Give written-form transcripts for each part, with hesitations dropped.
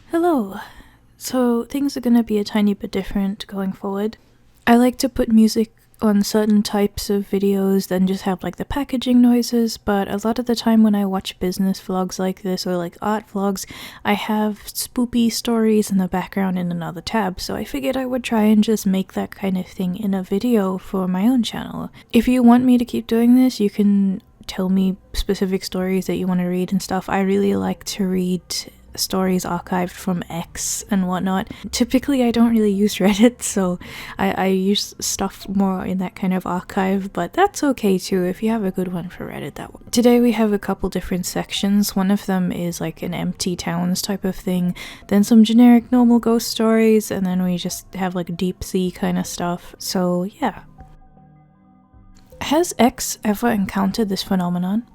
Hello. So things are gonna be a tiny bit different going forward. I like to put music on certain types of videos than just have like the packaging noises, but a lot of the time when I watch business vlogs like this or like art vlogs, I have spoopy stories in the background in another tab, so I figured I would try and just make that kind of thing in a video for my own channel. If you want me to keep doing this, you can tell me specific stories that you want to read and stuff. I really like to read stories archived from X and whatnot. Typically I don't really use Reddit, so I use stuff more in that kind of archive, but that's okay too if you have a good one for Reddit. That one. Today we have a couple different sections. One of them is like an empty towns type of thing, then some generic normal ghost stories, and then we just have like deep sea kind of stuff. So yeah. Has X ever encountered this phenomenon?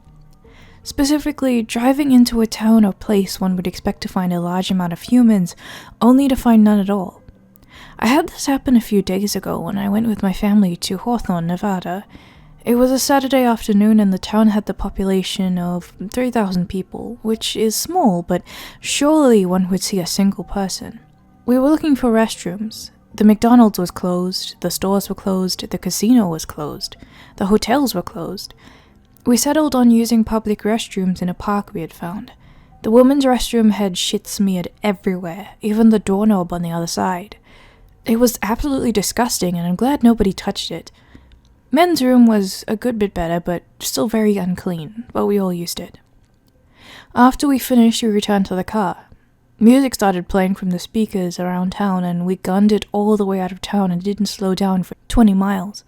Specifically, driving into a town or place one would expect to find a large amount of humans, only to find none at all. I had this happen a few days ago when I went with my family to Hawthorne, Nevada. It was a Saturday afternoon and the town had the population of 3,000 people, which is small, but surely one would see a single person. We were looking for restrooms. The McDonald's was closed, the stores were closed, the casino was closed, the hotels were closed. We settled on using public restrooms in a park we had found. The women's restroom had shit smeared everywhere, even the doorknob on the other side. It was absolutely disgusting, and I'm glad nobody touched it. Men's room was a good bit better, but still very unclean, but we all used it. After we finished, we returned to the car. Music started playing from the speakers around town, and we gunned it all the way out of town and didn't slow down for 20 miles.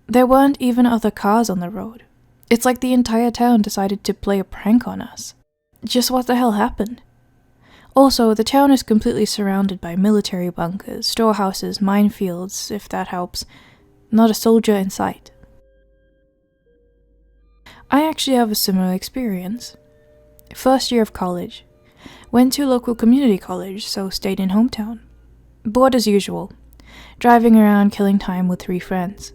There weren't even other cars on the road. It's like the entire town decided to play a prank on us. Just what the hell happened? Also, the town is completely surrounded by military bunkers, storehouses, minefields, if that helps. Not a soldier in sight. I actually have a similar experience. First year of college. Went to local community college, so stayed in hometown. Bored as usual. Driving around killing time with 3 friends.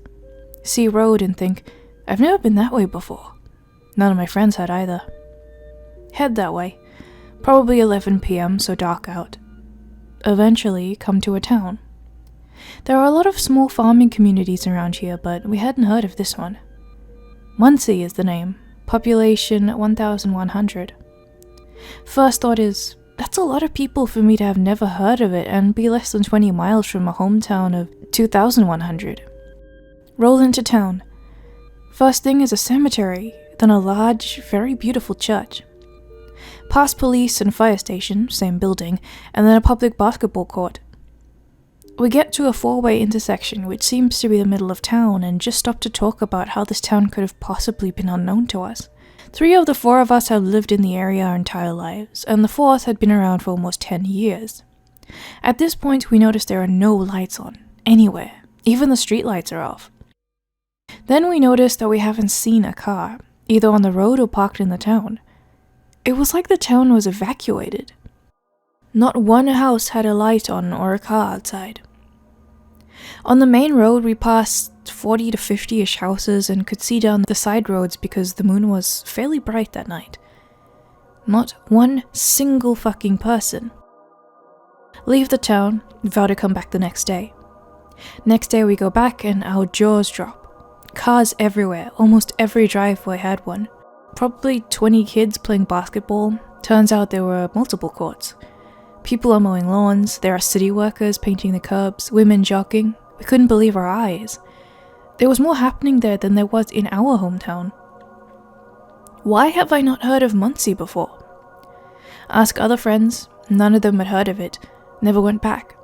See road and think, I've never been that way before. None of my friends had either. Head that way. Probably 11 PM, so dark out. Eventually, come to a town. There are a lot of small farming communities around here, but we hadn't heard of this one. Muncie is the name. Population 1,100. First thought is, that's a lot of people for me to have never heard of it and be less than 20 miles from a hometown of 2,100. Roll into town. First thing is a cemetery, then a large, very beautiful church. Past police and fire station, same building, and then a public basketball court. We get to a 4-way intersection which seems to be the middle of town and just stop to talk about how this town could have possibly been unknown to us. 3 of the 4 of us have lived in the area our entire lives, and the 4th had been around for almost 10 years. At this point we notice there are no lights on, anywhere. Even the street lights are off. Then we noticed that we haven't seen a car, either on the road or parked in the town. It was like the town was evacuated. Not one house had a light on or a car outside. On the main road we passed 40 to 50-ish houses and could see down the side roads because the moon was fairly bright that night. Not one single fucking person. Leave the town, vow to come back the next day. Next day we go back and our jaws drop. Cars everywhere, almost every driveway had one. Probably 20 kids playing basketball. Turns out there were multiple courts. People are mowing lawns, there are city workers painting the curbs, women jogging. We couldn't believe our eyes. There was more happening there than there was in our hometown. Why have I not heard of Muncie before? Ask other friends, none of them had heard of it, never went back.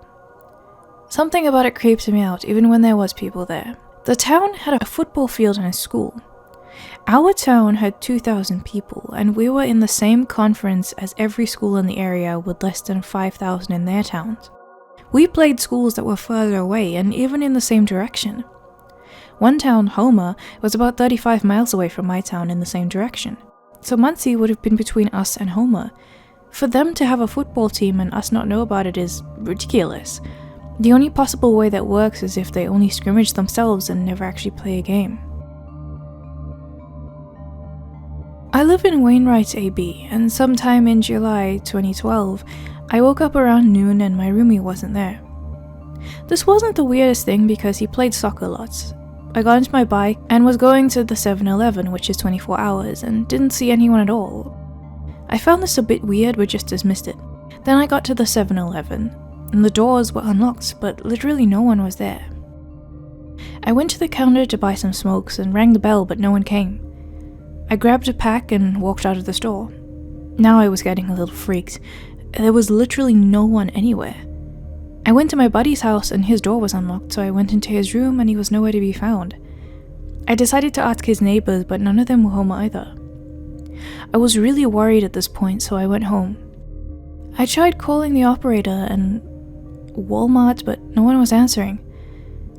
Something about it creeped me out even when there was people there. The town had a football field and a school. Our town had 2,000 people, and we were in the same conference as every school in the area with less than 5,000 in their towns. We played schools that were further away and even in the same direction. One town, Homer, was about 35 miles away from my town in the same direction. So Muncie would have been between us and Homer. For them to have a football team and us not know about it is ridiculous. The only possible way that works is if they only scrimmage themselves and never actually play a game. I live in Wainwright, AB, and sometime in July 2012, I woke up around noon and my roomie wasn't there. This wasn't the weirdest thing because he played soccer lots. I got into my bike and was going to the 7-Eleven, which is 24 hours, and didn't see anyone at all. I found this a bit weird but just dismissed it. Then I got to the 7-Eleven, and the doors were unlocked, but literally no one was there. I went to the counter to buy some smokes and rang the bell, but no one came. I grabbed a pack and walked out of the store. Now I was getting a little freaked. There was literally no one anywhere. I went to my buddy's house and his door was unlocked, so I went into his room and he was nowhere to be found. I decided to ask his neighbors, but none of them were home either. I was really worried at this point, so I went home. I tried calling the operator and Walmart, but no one was answering.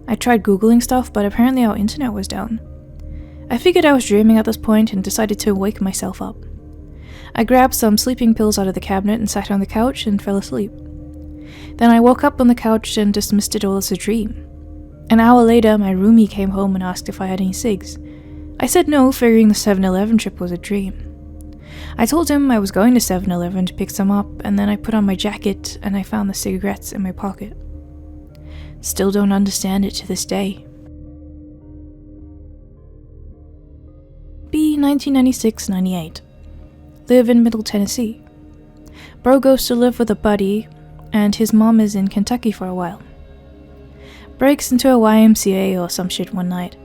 I tried Googling stuff, but apparently our internet was down. I figured I was dreaming at this point and decided to wake myself up. I grabbed some sleeping pills out of the cabinet and sat on the couch and fell asleep. Then I woke up on the couch and dismissed it all as a dream. An hour later, my roomie came home and asked if I had any cigs. I said no, figuring the 7-Eleven trip was a dream. I told him I was going to 7-Eleven to pick some up, and then I put on my jacket and I found the cigarettes in my pocket. Still don't understand it to this day. B. 1996-98. Live in Middle Tennessee. Bro goes to live with a buddy, and his mom is in Kentucky for a while. Breaks into a YMCA or some shit one night.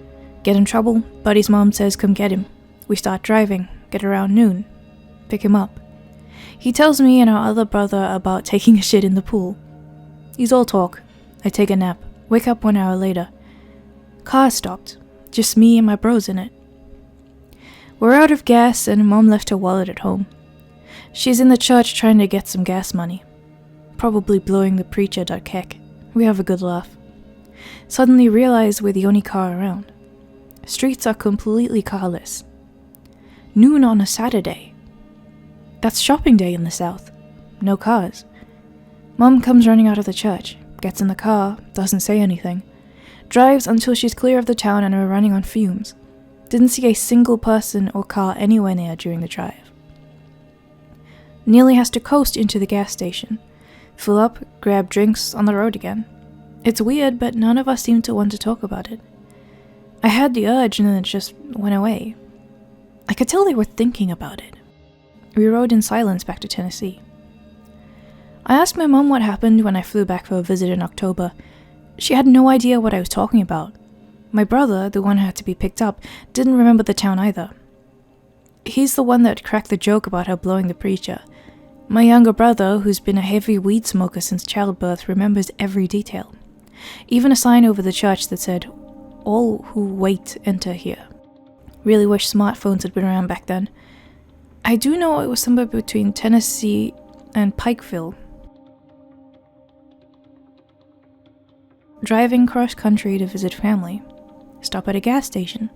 Get in trouble, buddy's mom says come get him. We start driving, get around noon. Pick him up. He tells me and our other brother about taking a shit in the pool. He's all talk. I take a nap, wake up 1 hour later. Car stopped, just me and my bros in it. We're out of gas and mom left her wallet at home. She's in the church trying to get some gas money. Probably blowing the preacher.kek. We have a good laugh. Suddenly realize we're the only car around. Streets are completely carless. Noon on a Saturday. That's shopping day in the South. No cars. Mom comes running out of the church, gets in the car, doesn't say anything. Drives until she's clear of the town and we're running on fumes. Didn't see a single person or car anywhere near during the drive. Nearly has to coast into the gas station. Fill up, grab drinks, on the road again. It's weird, but none of us seem to want to talk about it. I had the urge and then it just went away. I could tell they were thinking about it. We rode in silence back to Tennessee. I asked my mom what happened when I flew back for a visit in October. She had no idea what I was talking about. My brother, the one who had to be picked up, didn't remember the town either. He's the one that cracked the joke about her blowing the preacher. My younger brother, who's been a heavy weed smoker since childbirth, remembers every detail. Even a sign over the church that said, "All who wait enter here." Really wish smartphones had been around back then. I do know it was somewhere between Tennessee and Pikeville. Driving cross country to visit family. Stop at a gas station.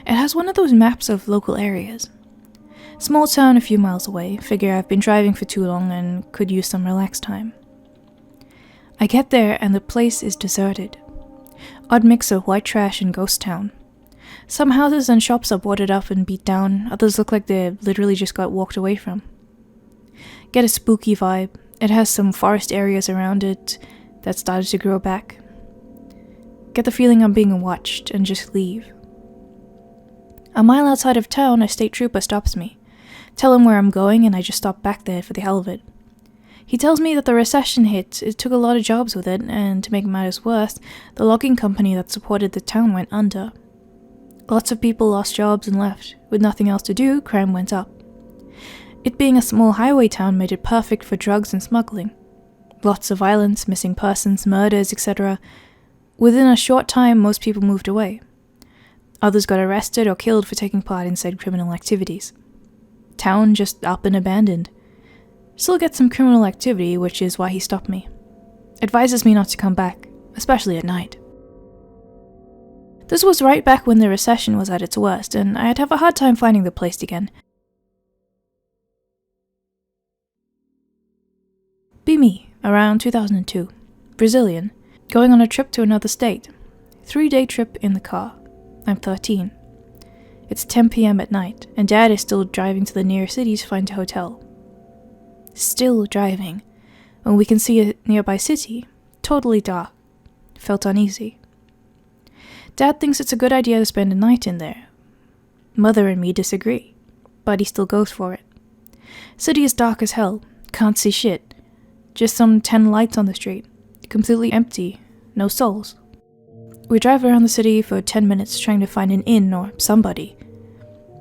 It has one of those maps of local areas. Small town a few miles away, figure I've been driving for too long and could use some relaxed time. I get there and the place is deserted. Odd mix of white trash and ghost town. Some houses and shops are boarded up and beat down, others look like they literally just got walked away from. Get a spooky vibe. It has some forest areas around it that started to grow back. Get the feeling I'm being watched and just leave. A mile outside of town, a state trooper stops me. Tell him where I'm going and I just stop back there for the hell of it. He tells me that the recession hit, it took a lot of jobs with it, and to make matters worse, the logging company that supported the town went under. Lots of people lost jobs and left. With nothing else to do, crime went up. It being a small highway town made it perfect for drugs and smuggling. Lots of violence, missing persons, murders, etc. Within a short time, most people moved away. Others got arrested or killed for taking part in said criminal activities. Town just up and abandoned. Still get some criminal activity, which is why he stopped me. Advises me not to come back, especially at night. This was right back when the recession was at its worst, and I'd have a hard time finding the place again. Be me, around 2002. Brazilian. Going on a trip to another state. 3-day trip in the car. I'm 13. It's 10 p.m. at night, and Dad is still driving to the nearest city to find a hotel. Still driving. when we can see a nearby city, totally dark. Felt uneasy. Dad thinks it's a good idea to spend a night in there. Mother and me disagree, but he still goes for it. City is dark as hell, can't see shit. Just some 10 lights on the street, completely empty, no souls. We drive around the city for 10 minutes trying to find an inn or somebody.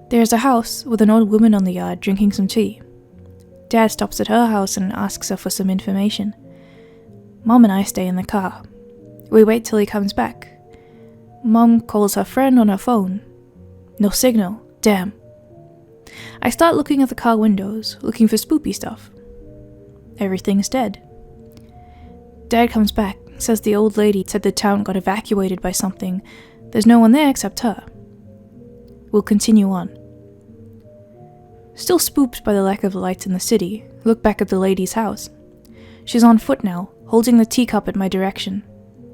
There's a house with an old woman on the yard drinking some tea. Dad stops at her house and asks her for some information. Mom and I stay in the car. We wait till he comes back. Mom calls her friend on her phone. No signal, damn. I start looking at the car windows, looking for spoopy stuff. Everything's dead. Dad comes back, says the old lady said the town got evacuated by something. There's no one there except her. We'll continue on. Still spooked by the lack of lights in the city, look back at the lady's house. She's on foot now, holding the teacup in my direction.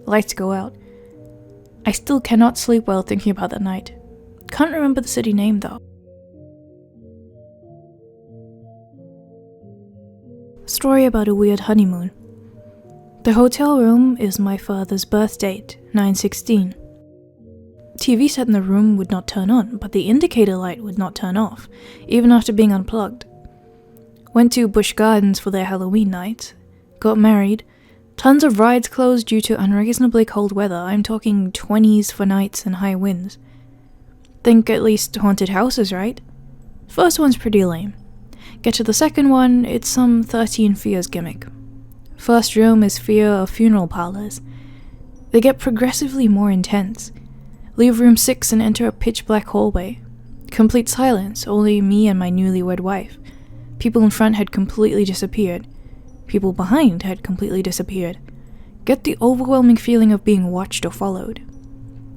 Lights go out. I still cannot sleep well thinking about that night. Can't remember the city name though. Story about a weird honeymoon. The hotel room is my father's birth date, 9/16. TV set in the room would not turn on, but the indicator light would not turn off, even after being unplugged. Went to Busch Gardens for their Halloween night. Got married. Tons of rides closed due to unreasonably cold weather. I'm talking 20s for nights and high winds. Think at least haunted houses, right? First one's pretty lame. Get to the second one, it's some 13 Fears gimmick. First room is fear of funeral parlors. They get progressively more intense. Leave room 6 and enter a pitch-black hallway. Complete silence, only me and my newlywed wife. People in front had completely disappeared. People behind had completely disappeared. Get the overwhelming feeling of being watched or followed.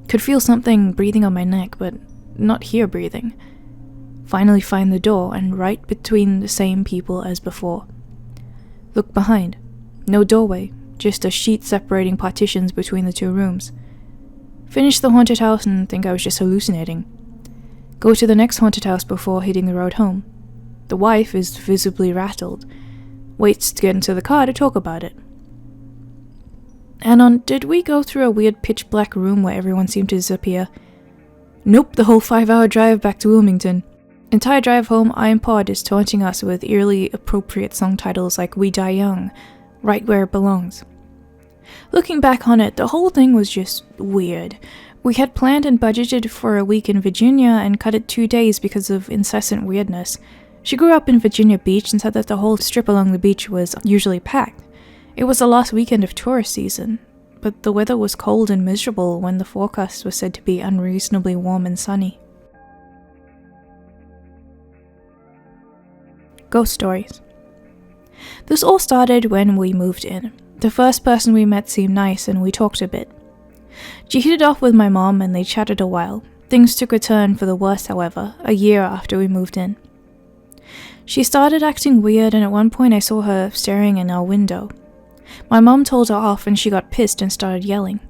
Could feel something breathing on my neck, but not hear breathing. Finally find the door, and right between the same people as before. Look behind. No doorway, just a sheet separating partitions between the two rooms. Finish the haunted house and think I was just hallucinating. Go to the next haunted house before hitting the road home. The wife is visibly rattled. Waits to get into the car to talk about it. And did we go through a weird pitch black room where everyone seemed to disappear? Nope, the whole 5-hour drive back to Wilmington. Entire drive home, I Am Pod is taunting us with eerily appropriate song titles like We Die Young, Right Where It Belongs. Looking back on it, the whole thing was just weird. We had planned and budgeted for a week in Virginia and cut it 2 days because of incessant weirdness. She grew up in Virginia Beach and said that the whole strip along the beach was usually packed. It was the last weekend of tourist season, but the weather was cold and miserable when the forecast was said to be unreasonably warm and sunny. Ghost stories. This all started when we moved in. The first person we met seemed nice and we talked a bit. She hit it off with my mom and they chatted a while. Things took a turn for the worse, however, a year after we moved in. She started acting weird and at one point I saw her staring in our window. My mom told her off and she got pissed and started yelling.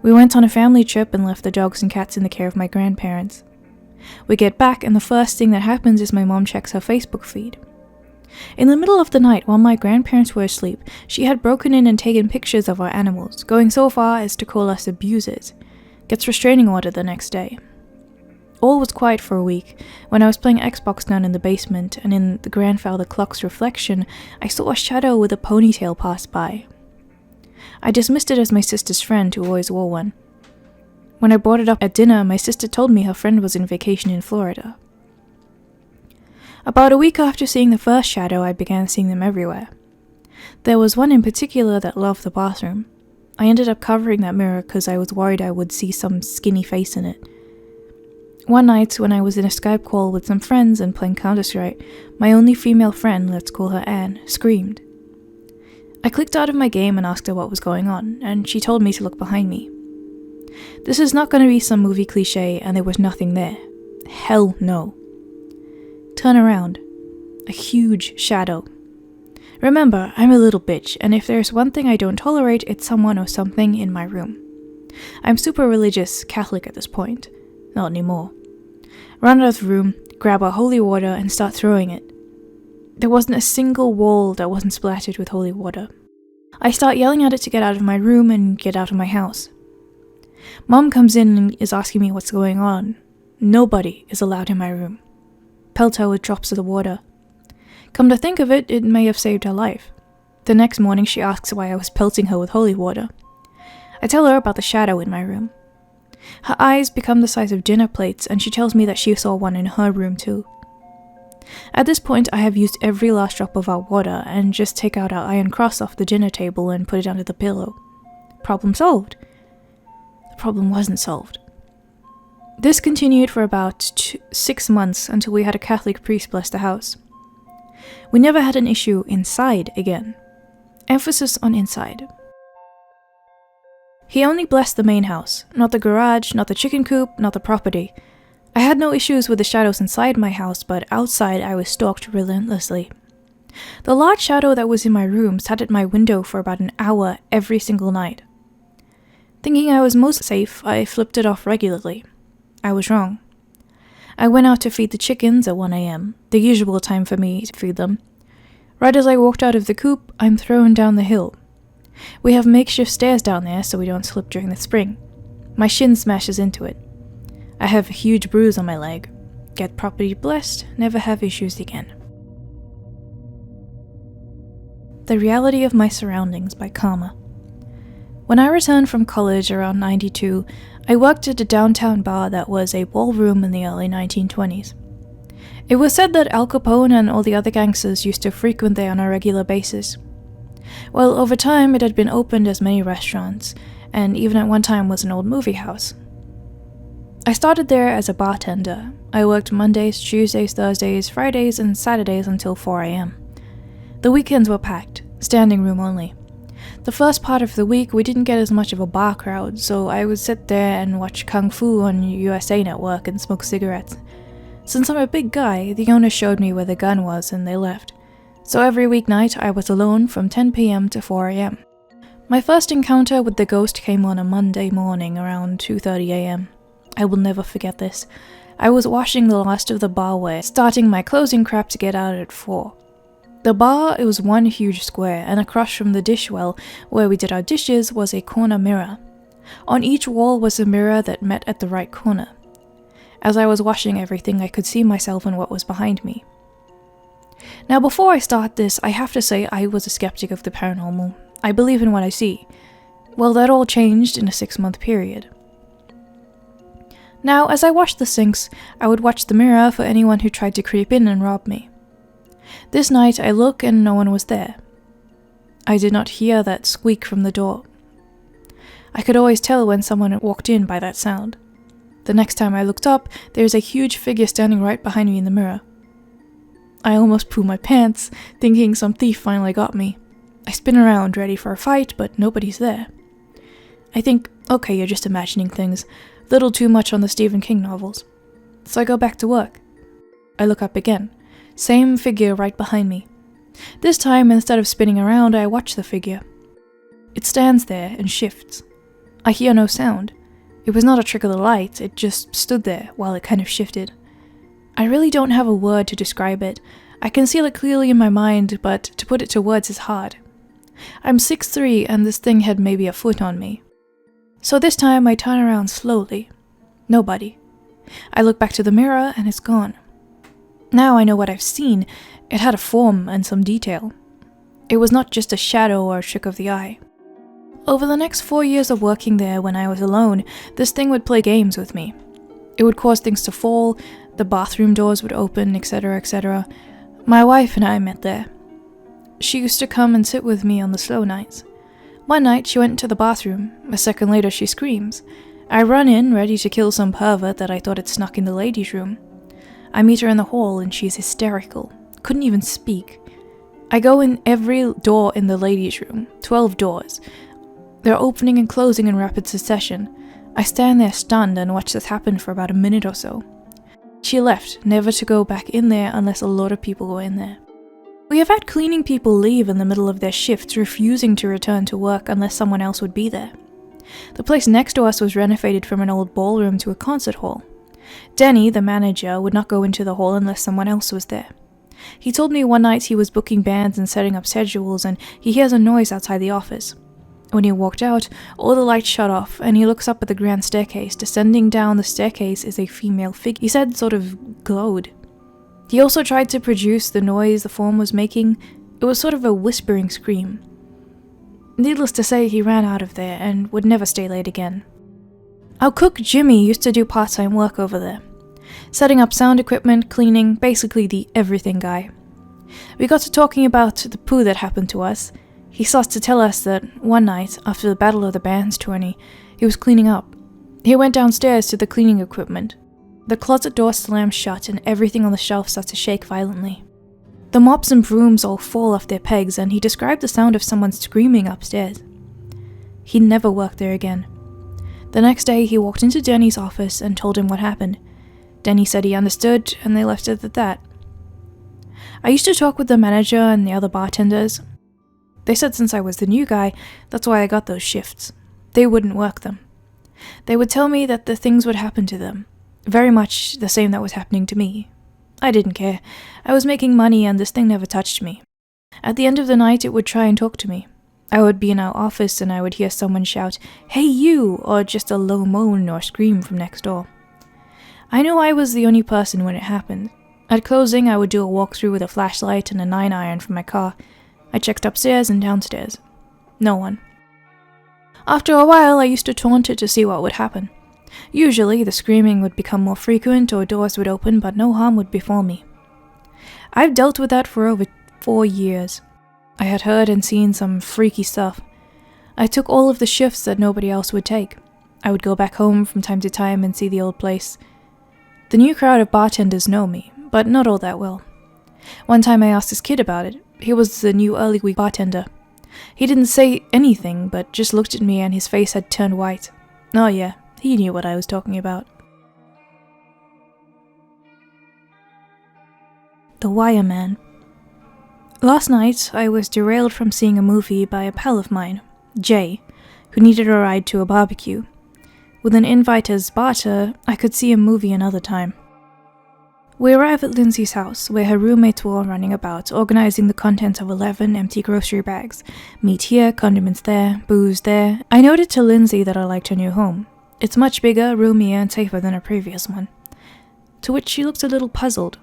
We went on a family trip and left the dogs and cats in the care of my grandparents. We get back and the first thing that happens is my mom checks her Facebook feed. In the middle of the night, while my grandparents were asleep, she had broken in and taken pictures of our animals, going so far as to call us abusers. Gets restraining order the next day. All was quiet for a week. When I was playing Xbox down in the basement, and in the grandfather clock's reflection, I saw a shadow with a ponytail pass by. I dismissed it as my sister's friend who always wore one. When I brought it up at dinner, my sister told me her friend was on vacation in Florida. About a week after seeing the first shadow, I began seeing them everywhere. There was one in particular that loved the bathroom. I ended up covering that mirror because I was worried I would see some skinny face in it. One night, when I was in a Skype call with some friends and playing Counter-Strike, my only female friend, let's call her Anne, screamed. I clicked out of my game and asked her what was going on, and she told me to look behind me. This is not going to be some movie cliche, and there was nothing there. Hell no. Turn around. A huge shadow. Remember, I'm a little bitch, and if there's one thing I don't tolerate, it's someone or something in my room. I'm super religious, Catholic at this point. Not anymore. Run out of the room, grab our holy water, and start throwing it. There wasn't a single wall that wasn't splattered with holy water. I start yelling at it to get out of my room and get out of my house. Mom comes in and is asking me what's going on. Nobody is allowed in my room. Pelt her with drops of the water. Come to think of it, it may have saved her life. The next morning she asks why I was pelting her with holy water. I tell her about the shadow in my room. Her eyes become the size of dinner plates, and she tells me that she saw one in her room too. At this point, I have used every last drop of our water and just take out our iron cross off the dinner table and put it under the pillow. Problem solved. The problem wasn't solved. This continued for about 6 months until we had a Catholic priest bless the house. We never had an issue inside again. Emphasis on inside. He only blessed the main house, not the garage, not the chicken coop, not the property. I had no issues with the shadows inside my house, but outside I was stalked relentlessly. The large shadow that was in my room sat at my window for about an hour every single night. Thinking I was most safe, I flipped it off regularly. I was wrong. I went out to feed the chickens at 1 a.m., the usual time for me to feed them. Right as I walked out of the coop, I'm thrown down the hill. We have makeshift stairs down there so we don't slip during the spring. My shin smashes into it. I have a huge bruise on my leg. Get properly blessed, never have issues again. The Reality of My Surroundings by Karma. When I returned from college around 92, I worked at a downtown bar that was a ballroom in the early 1920s. It was said that Al Capone and all the other gangsters used to frequent there on a regular basis. Well, over time it had been opened as many restaurants, and even at one time was an old movie house. I started there as a bartender. I worked Mondays, Tuesdays, Thursdays, Fridays, and Saturdays until 4 a.m. The weekends were packed, standing room only. The first part of the week we didn't get as much of a bar crowd, so I would sit there and watch Kung Fu on USA Network and smoke cigarettes. Since I'm a big guy, the owner showed me where the gun was and they left. So every weeknight I was alone from 10 p.m. to 4 a.m. My first encounter with the ghost came on a Monday morning around 2:30 a.m. I will never forget this. I was washing the last of the barware, starting my closing crap to get out at 4. The bar, it was one huge square, and across from the dish well, where we did our dishes, was a corner mirror. On each wall was a mirror that met at the right corner. As I was washing everything, I could see myself and what was behind me. Now before I start this, I have to say I was a skeptic of the paranormal. I believe in what I see. Well, that all changed in a 6-month period. Now, as I washed the sinks, I would watch the mirror for anyone who tried to creep in and rob me. This night, I look and no one was there. I did not hear that squeak from the door. I could always tell when someone had walked in by that sound. The next time I looked up, there is a huge figure standing right behind me in the mirror. I almost poo my pants, thinking some thief finally got me. I spin around, ready for a fight, but nobody's there. I think, okay, you're just imagining things. Little too much on the Stephen King novels. So I go back to work. I look up again. Same figure right behind me. This time, instead of spinning around, I watch the figure. It stands there and shifts. I hear no sound. It was not a trick of the light, it just stood there while it kind of shifted. I really don't have a word to describe it. I can see it clearly in my mind, but to put it to words is hard. I'm 6'3" and this thing had maybe a foot on me. So this time I turn around slowly. Nobody. I look back to the mirror and it's gone. Now I know what I've seen. It had a form and some detail. It was not just a shadow or a trick of the eye. Over the next 4 years of working there when I was alone, this thing would play games with me. It would cause things to fall, the bathroom doors would open, etc., etc. My wife and I met there. She used to come and sit with me on the slow nights. One night she went into the bathroom. A second later she screams. I run in, ready to kill some pervert that I thought had snuck in the ladies' room. I meet her in the hall and she's hysterical. Couldn't even speak. I go in every door in the ladies' room, 12 doors. They're opening and closing in rapid succession. I stand there stunned and watch this happen for about a minute or so. She left, never to go back in there unless a lot of people go in there. We have had cleaning people leave in the middle of their shifts, refusing to return to work unless someone else would be there. The place next to us was renovated from an old ballroom to a concert hall. Denny, the manager, would not go into the hall unless someone else was there. He told me one night he was booking bands and setting up schedules and he hears a noise outside the office. When he walked out, all the lights shut off and he looks up at the grand staircase. Descending down the staircase is a female figure. He said sort of glowed. He also tried to produce the noise the form was making. It was sort of a whispering scream. Needless to say, he ran out of there and would never stay late again. Our cook Jimmy used to do part-time work over there, setting up sound equipment, cleaning, basically the everything guy. We got to talking about the poo that happened to us. He starts to tell us that one night, after the Battle of the Bands tourney, he was cleaning up. He went downstairs to the cleaning equipment. The closet door slams shut and everything on the shelf starts to shake violently. The mops and brooms all fall off their pegs and he described the sound of someone screaming upstairs. He never worked there again. The next day he walked into Denny's office and told him what happened. Denny said he understood and they left it at that. I used to talk with the manager and the other bartenders. They said since I was the new guy, that's why I got those shifts. They wouldn't work them. They would tell me that the things would happen to them. Very much the same that was happening to me. I didn't care. I was making money and this thing never touched me. At the end of the night it would try and talk to me. I would be in our office and I would hear someone shout, "Hey you!" or just a low moan or scream from next door. I knew I was the only person when it happened. At closing I would do a walkthrough with a flashlight and a 9-iron from my car. I checked upstairs and downstairs. No one. After a while I used to taunt it to see what would happen. Usually the screaming would become more frequent or doors would open but no harm would befall me. I've dealt with that for over 4 years. I had heard and seen some freaky stuff. I took all of the shifts that nobody else would take. I would go back home from time to time and see the old place. The new crowd of bartenders know me, but not all that well. One time I asked this kid about it. He was the new early week bartender. He didn't say anything, but just looked at me and his face had turned white. Oh yeah, he knew what I was talking about. The Wire Man. Last night, I was derailed from seeing a movie by a pal of mine, Jay, who needed a ride to a barbecue. With an invite as barter, I could see a movie another time. We arrive at Lindsay's house, where her roommates were all running about, organizing the contents of 11 empty grocery bags. Meat here, condiments there, booze there. I noted to Lindsay that I liked her new home. It's much bigger, roomier, and safer than her previous one. To which she looked a little puzzled.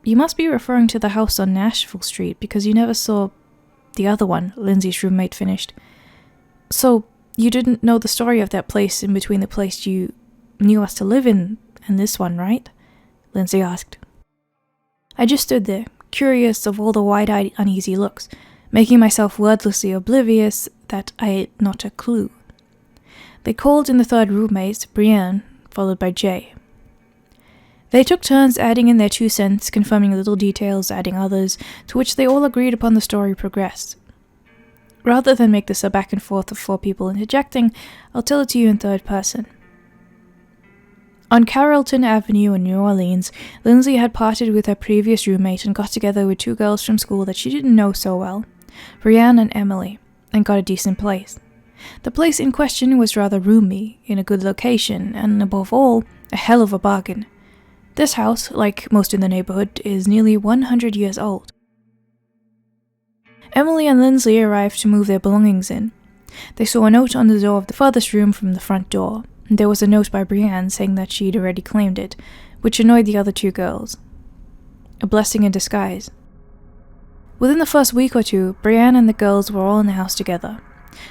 You must be referring to the house on Nashville Street, because you never saw the other one, Lindsay's roommate finished. So, you didn't know the story of that place in between the place you knew us to live in and this one, right? Lindsay asked. I just stood there, curious of all the wide-eyed, uneasy looks, making myself wordlessly oblivious that I had not a clue. They called in the third roommate, Brienne, followed by Jay. They took turns adding in their 2 cents, confirming little details, adding others, to which they all agreed upon the story progressed. Rather than make this a back and forth of 4 people interjecting, I'll tell it to you in third person. On Carrollton Avenue in New Orleans, Lindsay had parted with her previous roommate and got together with 2 girls from school that she didn't know so well, Brienne and Emily, and got a decent place. The place in question was rather roomy, in a good location, and above all, a hell of a bargain. This house, like most in the neighborhood, is nearly 100 years old. Emily and Lindsay arrived to move their belongings in. They saw a note on the door of the furthest room from the front door. There was a note by Brienne saying that she'd already claimed it, which annoyed the other 2 girls. A blessing in disguise. Within the first week or 2, Brienne and the girls were all in the house together.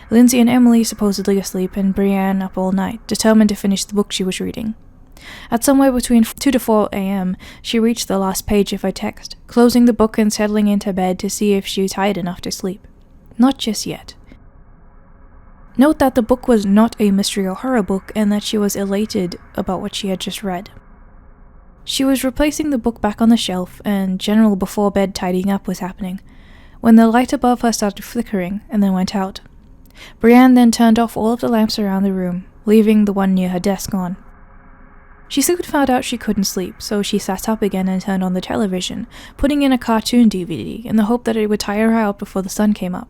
Lindsay and Emily supposedly asleep and Brienne up all night, determined to finish the book she was reading. At somewhere between 2 to 4 a.m., she reached the last page of her text, closing the book and settling into bed to see if she was tired enough to sleep. Not just yet. Note that the book was not a mystery or horror book and that she was elated about what she had just read. She was replacing the book back on the shelf and general before-bed tidying up was happening, when the light above her started flickering and then went out. Brienne then turned off all of the lamps around the room, leaving the one near her desk on. She soon found out she couldn't sleep, so she sat up again and turned on the television, putting in a cartoon DVD in the hope that it would tire her out before the sun came up.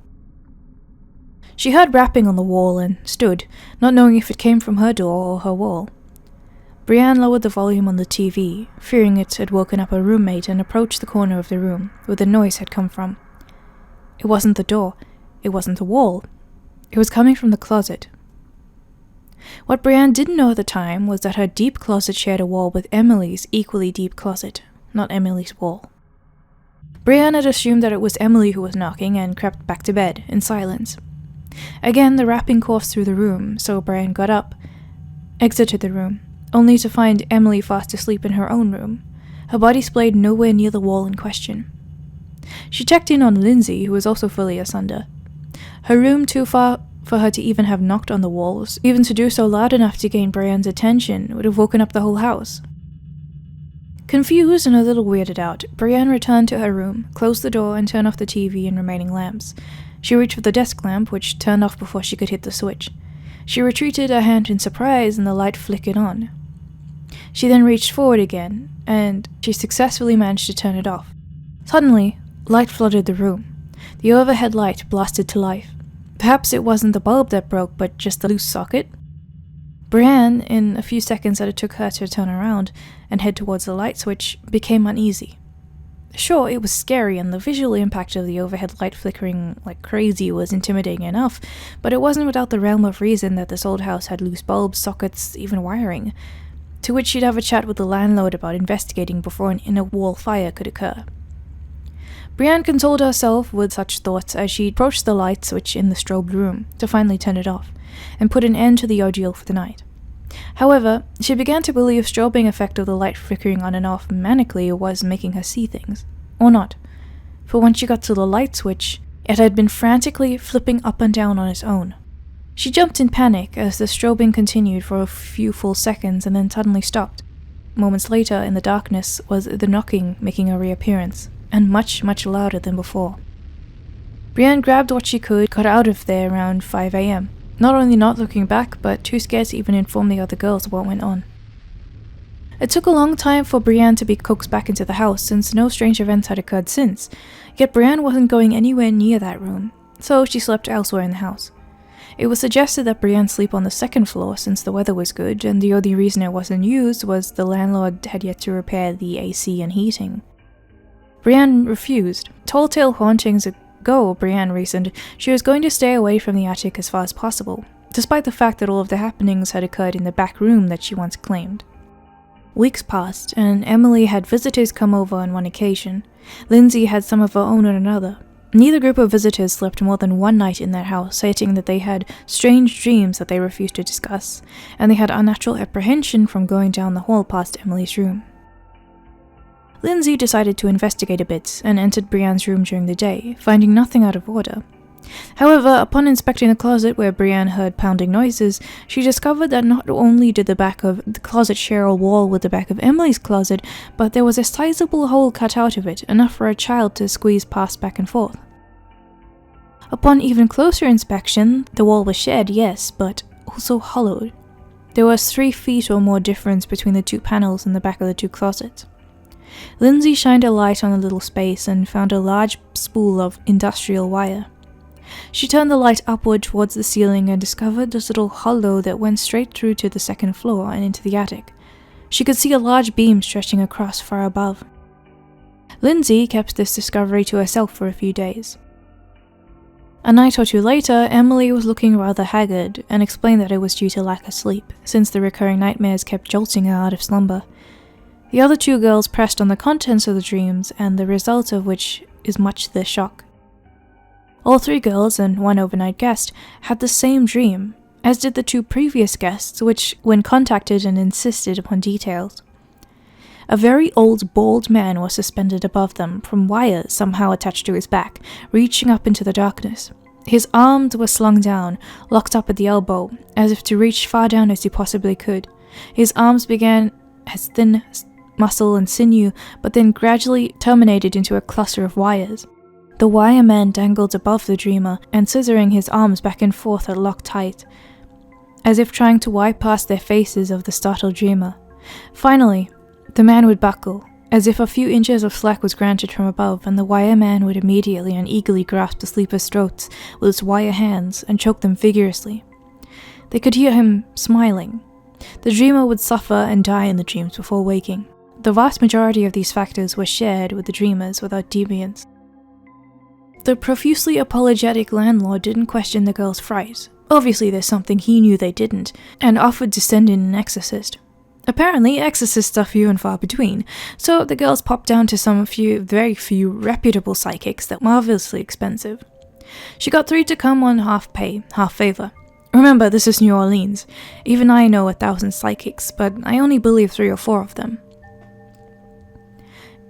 She heard rapping on the wall and stood, not knowing if it came from her door or her wall. Brienne lowered the volume on the TV, fearing it had woken up a roommate, and approached the corner of the room where the noise had come from. It wasn't the door, it wasn't the wall, it was coming from the closet. What Brienne didn't know at the time was that her deep closet shared a wall with Emily's equally deep closet, not Emily's wall. Brienne had assumed that it was Emily who was knocking and crept back to bed in silence. Again, the rapping coursed through the room, so Brienne got up, exited the room, only to find Emily fast asleep in her own room, her body splayed nowhere near the wall in question. She checked in on Lindsay, who was also fully asunder. Her room too far for her to even have knocked on the walls, even to do so loud enough to gain Brienne's attention would have woken up the whole house. Confused and a little weirded out, Brienne returned to her room, closed the door, and turned off the TV and remaining lamps. She reached for the desk lamp, which turned off before she could hit the switch. She retreated her hand in surprise, and the light flickered on. She then reached forward again, and she successfully managed to turn it off. Suddenly, light flooded the room. The overhead light blasted to life. Perhaps it wasn't the bulb that broke, but just the loose socket? Brienne, in a few seconds that it took her to turn around and head towards the light switch, became uneasy. Sure, it was scary, and the visual impact of the overhead light flickering like crazy was intimidating enough, but it wasn't without the realm of reason that this old house had loose bulbs, sockets, even wiring, to which she'd have a chat with the landlord about investigating before an inner-wall fire could occur. Brienne consoled herself with such thoughts as she approached the light switch in the strobed room to finally turn it off, and put an end to the ordeal for the night. However, she began to believe the strobing effect of the light flickering on and off manically was making her see things. Or not. For when she got to the light switch, it had been frantically flipping up and down on its own. She jumped in panic as the strobing continued for a few full seconds and then suddenly stopped. Moments later, in the darkness, was the knocking making a reappearance, and much, much louder than before. Brienne grabbed what she could, got out of there around 5 a.m., not only not looking back, but too scared to even inform the other girls what went on. It took a long time for Brienne to be coaxed back into the house, since no strange events had occurred since, yet Brienne wasn't going anywhere near that room, so she slept elsewhere in the house. It was suggested that Brienne sleep on the second floor since the weather was good, and the only reason it wasn't used was the landlord had yet to repair the AC and heating. Brienne refused. Tall tale hauntings ago, Brienne reasoned, she was going to stay away from the attic as far as possible, despite the fact that all of the happenings had occurred in the back room that she once claimed. Weeks passed, and Emily had visitors come over on one occasion. Lindsay had some of her own on another. Neither group of visitors slept more than one night in that house, stating that they had strange dreams that they refused to discuss, and they had unnatural apprehension from going down the hall past Emily's room. Lindsay decided to investigate a bit, and entered Brienne's room during the day, finding nothing out of order. However, upon inspecting the closet where Brienne heard pounding noises, she discovered that not only did the back of the closet share a wall with the back of Emily's closet, but there was a sizable hole cut out of it, enough for a child to squeeze past back and forth. Upon even closer inspection, the wall was shared, yes, but also hollowed. There was 3 feet or more difference between the two panels in the back of the two closets. Lindsay shined a light on the little space and found a large spool of industrial wire. She turned the light upward towards the ceiling and discovered this little hollow that went straight through to the second floor and into the attic. She could see a large beam stretching across far above. Lindsay kept this discovery to herself for a few days. A night or two later, Emily was looking rather haggard and explained that it was due to lack of sleep, since the recurring nightmares kept jolting her out of slumber. The other 2 girls pressed on the contents of the dreams, and the result of which is much to their shock. All 3 girls and 1 overnight guest had the same dream, as did the 2 previous guests, which, when contacted and insisted upon details. A very old, bald man was suspended above them from wires somehow attached to his back, reaching up into the darkness. His arms were slung down, locked up at the elbow, as if to reach far down as he possibly could. His arms began as thin muscle and sinew, but then gradually terminated into a cluster of wires. The wire man dangled above the dreamer, and scissoring his arms back and forth are locked tight, as if trying to wipe past their faces of the startled dreamer. Finally, the man would buckle, as if a few inches of slack was granted from above, and the wire man would immediately and eagerly grasp the sleeper's throats with his wire hands and choke them vigorously. They could hear him smiling. The dreamer would suffer and die in the dreams before waking. The vast majority of these factors were shared with the dreamers without deviance. The profusely apologetic landlord didn't question the girls' fright. Obviously there's something he knew they didn't, and offered to send in an exorcist. Apparently, exorcists are few and far between, so the girls popped down to very few reputable psychics that were marvelously expensive. She got 3 to come on half pay, half favor. Remember, this is New Orleans. Even I know 1,000 psychics, but I only believe 3 or 4 of them.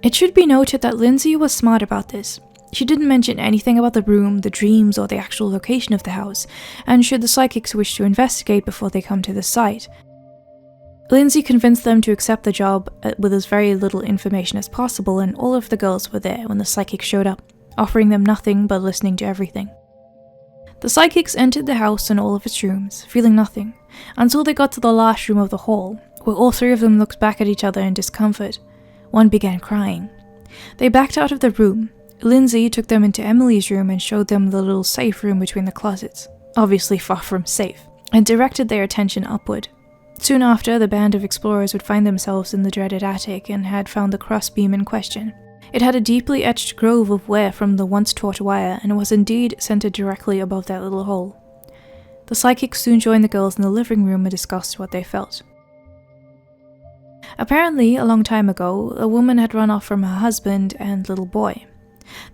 It should be noted that Lindsay was smart about this. She didn't mention anything about the room, the dreams, or the actual location of the house, and should the psychics wish to investigate before they come to the site, Lindsay convinced them to accept the job with as very little information as possible, and all of the girls were there when the psychic showed up, offering them nothing but listening to everything. The psychics entered the house and all of its rooms, feeling nothing, until they got to the last room of the hall, where all 3 of them looked back at each other in discomfort. One began crying. They backed out of the room. Lindsay took them into Emily's room and showed them the little safe room between the closets, obviously far from safe, and directed their attention upward. Soon after, the band of explorers would find themselves in the dreaded attic and had found the crossbeam in question. It had a deeply etched grove of wear from the once taut wire and was indeed centered directly above that little hole. The psychics soon joined the girls in the living room and discussed what they felt. Apparently, a long time ago, a woman had run off from her husband and little boy.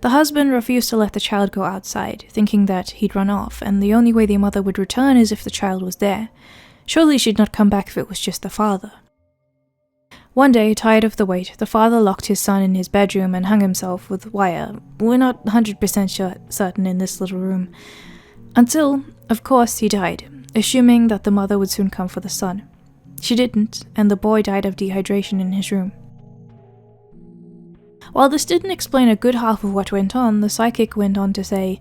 The husband refused to let the child go outside, thinking that he'd run off, and the only way the mother would return is if the child was there. Surely she'd not come back if it was just the father. One day, tired of the wait, the father locked his son in his bedroom and hung himself with wire. We're not 100% certain in this little room. Until, of course, he died, assuming that the mother would soon come for the son. She didn't, and the boy died of dehydration in his room. While this didn't explain a good half of what went on, the psychic went on to say,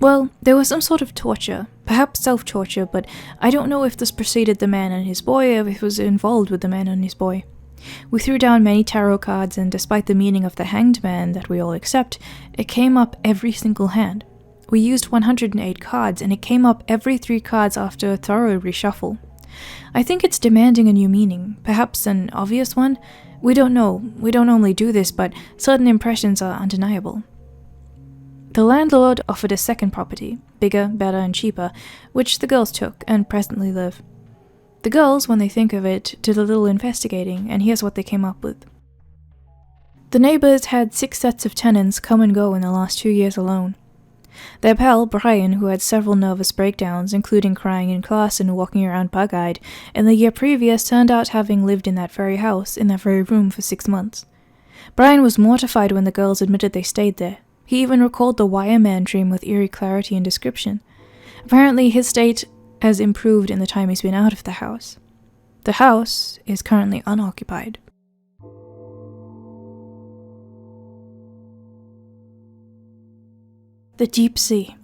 well, there was some sort of torture, perhaps self-torture, but I don't know if this preceded the man and his boy or if it was involved with the man and his boy. We threw down many tarot cards, and despite the meaning of the hanged man that we all accept, it came up every single hand. We used 108 cards, and it came up every 3 cards after a thorough reshuffle. I think it's demanding a new meaning, perhaps an obvious one. We don't know, we don't normally do this, but certain impressions are undeniable. The landlord offered a second property, bigger, better, and cheaper, which the girls took and presently live. The girls, when they think of it, did a little investigating, and here's what they came up with. The neighbors had 6 sets of tenants come and go in the last 2 years alone. Their pal, Brian, who had several nervous breakdowns, including crying in class and walking around bug-eyed, in the year previous turned out having lived in that very house, in that very room for 6 months. Brian was mortified when the girls admitted they stayed there. He even recalled the Wire Man dream with eerie clarity and description. Apparently, his state has improved in the time he's been out of the house. The house is currently unoccupied. The deep sea.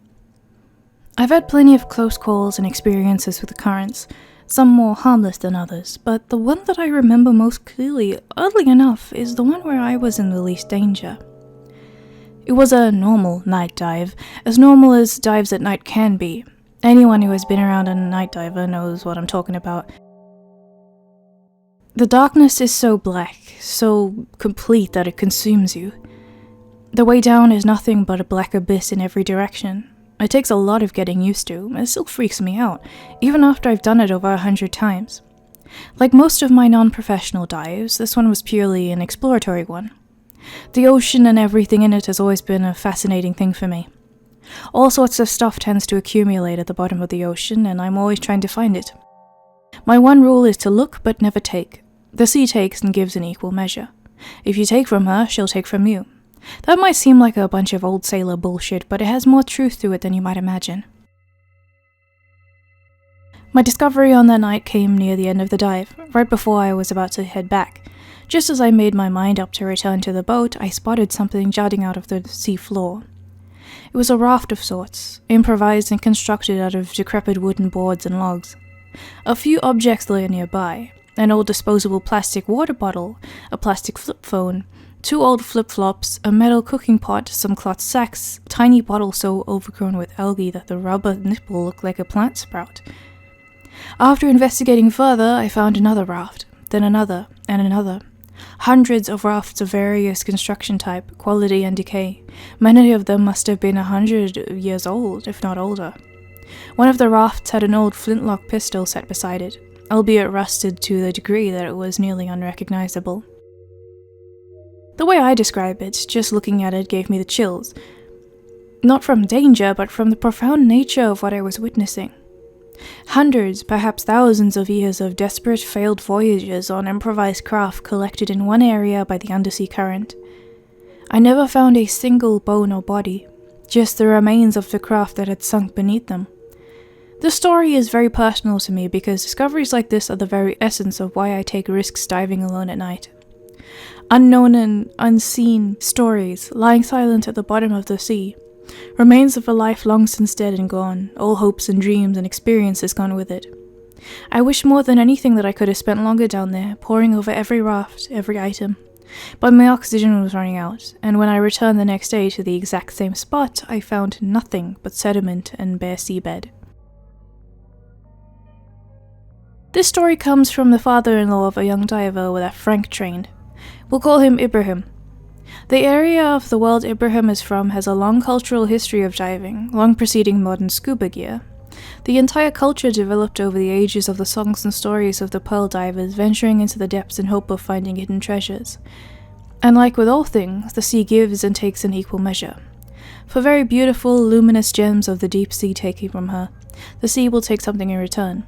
I've had plenty of close calls and experiences with the currents, some more harmless than others, but the one that I remember most clearly, oddly enough, is the one where I was in the least danger. It was a normal night dive, as normal as dives at night can be. Anyone who has been around a night diver knows what I'm talking about. The darkness is so black, so complete that it consumes you. The way down is nothing but a black abyss in every direction. It takes a lot of getting used to, and it still freaks me out, even after I've done it over 100 times. Like most of my non-professional dives, this one was purely an exploratory one. The ocean and everything in it has always been a fascinating thing for me. All sorts of stuff tends to accumulate at the bottom of the ocean, and I'm always trying to find it. My one rule is to look but never take. The sea takes and gives in equal measure. If you take from her, she'll take from you. That might seem like a bunch of old sailor bullshit, but it has more truth to it than you might imagine. My discovery on that night came near the end of the dive, right before I was about to head back. Just as I made my mind up to return to the boat, I spotted something jutting out of the sea floor. It was a raft of sorts, improvised and constructed out of decrepit wooden boards and logs. A few objects lay nearby: an old disposable plastic water bottle, a plastic flip phone, 2 old flip-flops, a metal cooking pot, some cloth sacks, a tiny bottle so overgrown with algae that the rubber nipple looked like a plant sprout. After investigating further, I found another raft, then another, and another. Hundreds of rafts of various construction type, quality, and decay. Many of them must have been 100 years old, if not older. One of the rafts had an old flintlock pistol set beside it, albeit rusted to the degree that it was nearly unrecognizable. The way I describe it, just looking at it gave me the chills. Not from danger, but from the profound nature of what I was witnessing. Hundreds, perhaps thousands of years of desperate failed voyages on improvised craft collected in one area by the undersea current. I never found a single bone or body, just the remains of the craft that had sunk beneath them. This story is very personal to me because discoveries like this are the very essence of why I take risks diving alone at night. Unknown and unseen stories lying silent at the bottom of the sea. Remains of a life long since dead and gone, all hopes and dreams and experiences gone with it. I wish more than anything that I could have spent longer down there, poring over every raft, every item. But my oxygen was running out, and when I returned the next day to the exact same spot, I found nothing but sediment and bare seabed. This story comes from the father-in-law of a young diver that Frank trained. We'll call him Ibrahim. The area of the world Ibrahim is from has a long cultural history of diving, long preceding modern scuba gear. The entire culture developed over the ages of the songs and stories of the pearl divers venturing into the depths in hope of finding hidden treasures. And like with all things, the sea gives and takes in equal measure. For very beautiful, luminous gems of the deep sea taken from her, the sea will take something in return.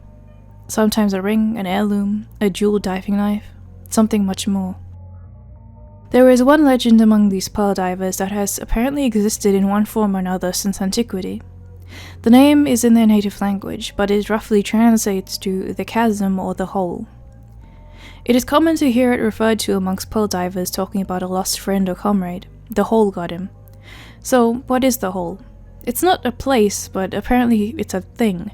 Sometimes a ring, an heirloom, a jeweled diving knife, something much more. There is one legend among these pearl divers that has apparently existed in one form or another since antiquity. The name is in their native language, but it roughly translates to the chasm or the hole. It is common to hear it referred to amongst pearl divers talking about a lost friend or comrade. The hole got him. So, what is the hole? It's not a place, but apparently it's a thing.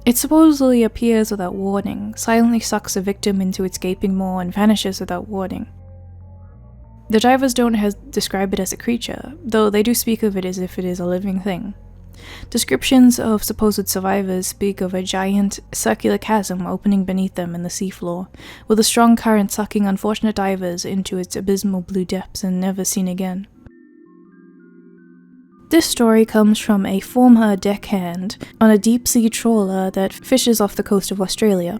It supposedly appears without warning, silently sucks a victim into its gaping maw and vanishes without warning. The divers don't describe it as a creature, though they do speak of it as if it is a living thing. Descriptions of supposed survivors speak of a giant, circular chasm opening beneath them in the seafloor, with a strong current sucking unfortunate divers into its abysmal blue depths and never seen again. This story comes from a former deckhand on a deep-sea trawler that fishes off the coast of Australia.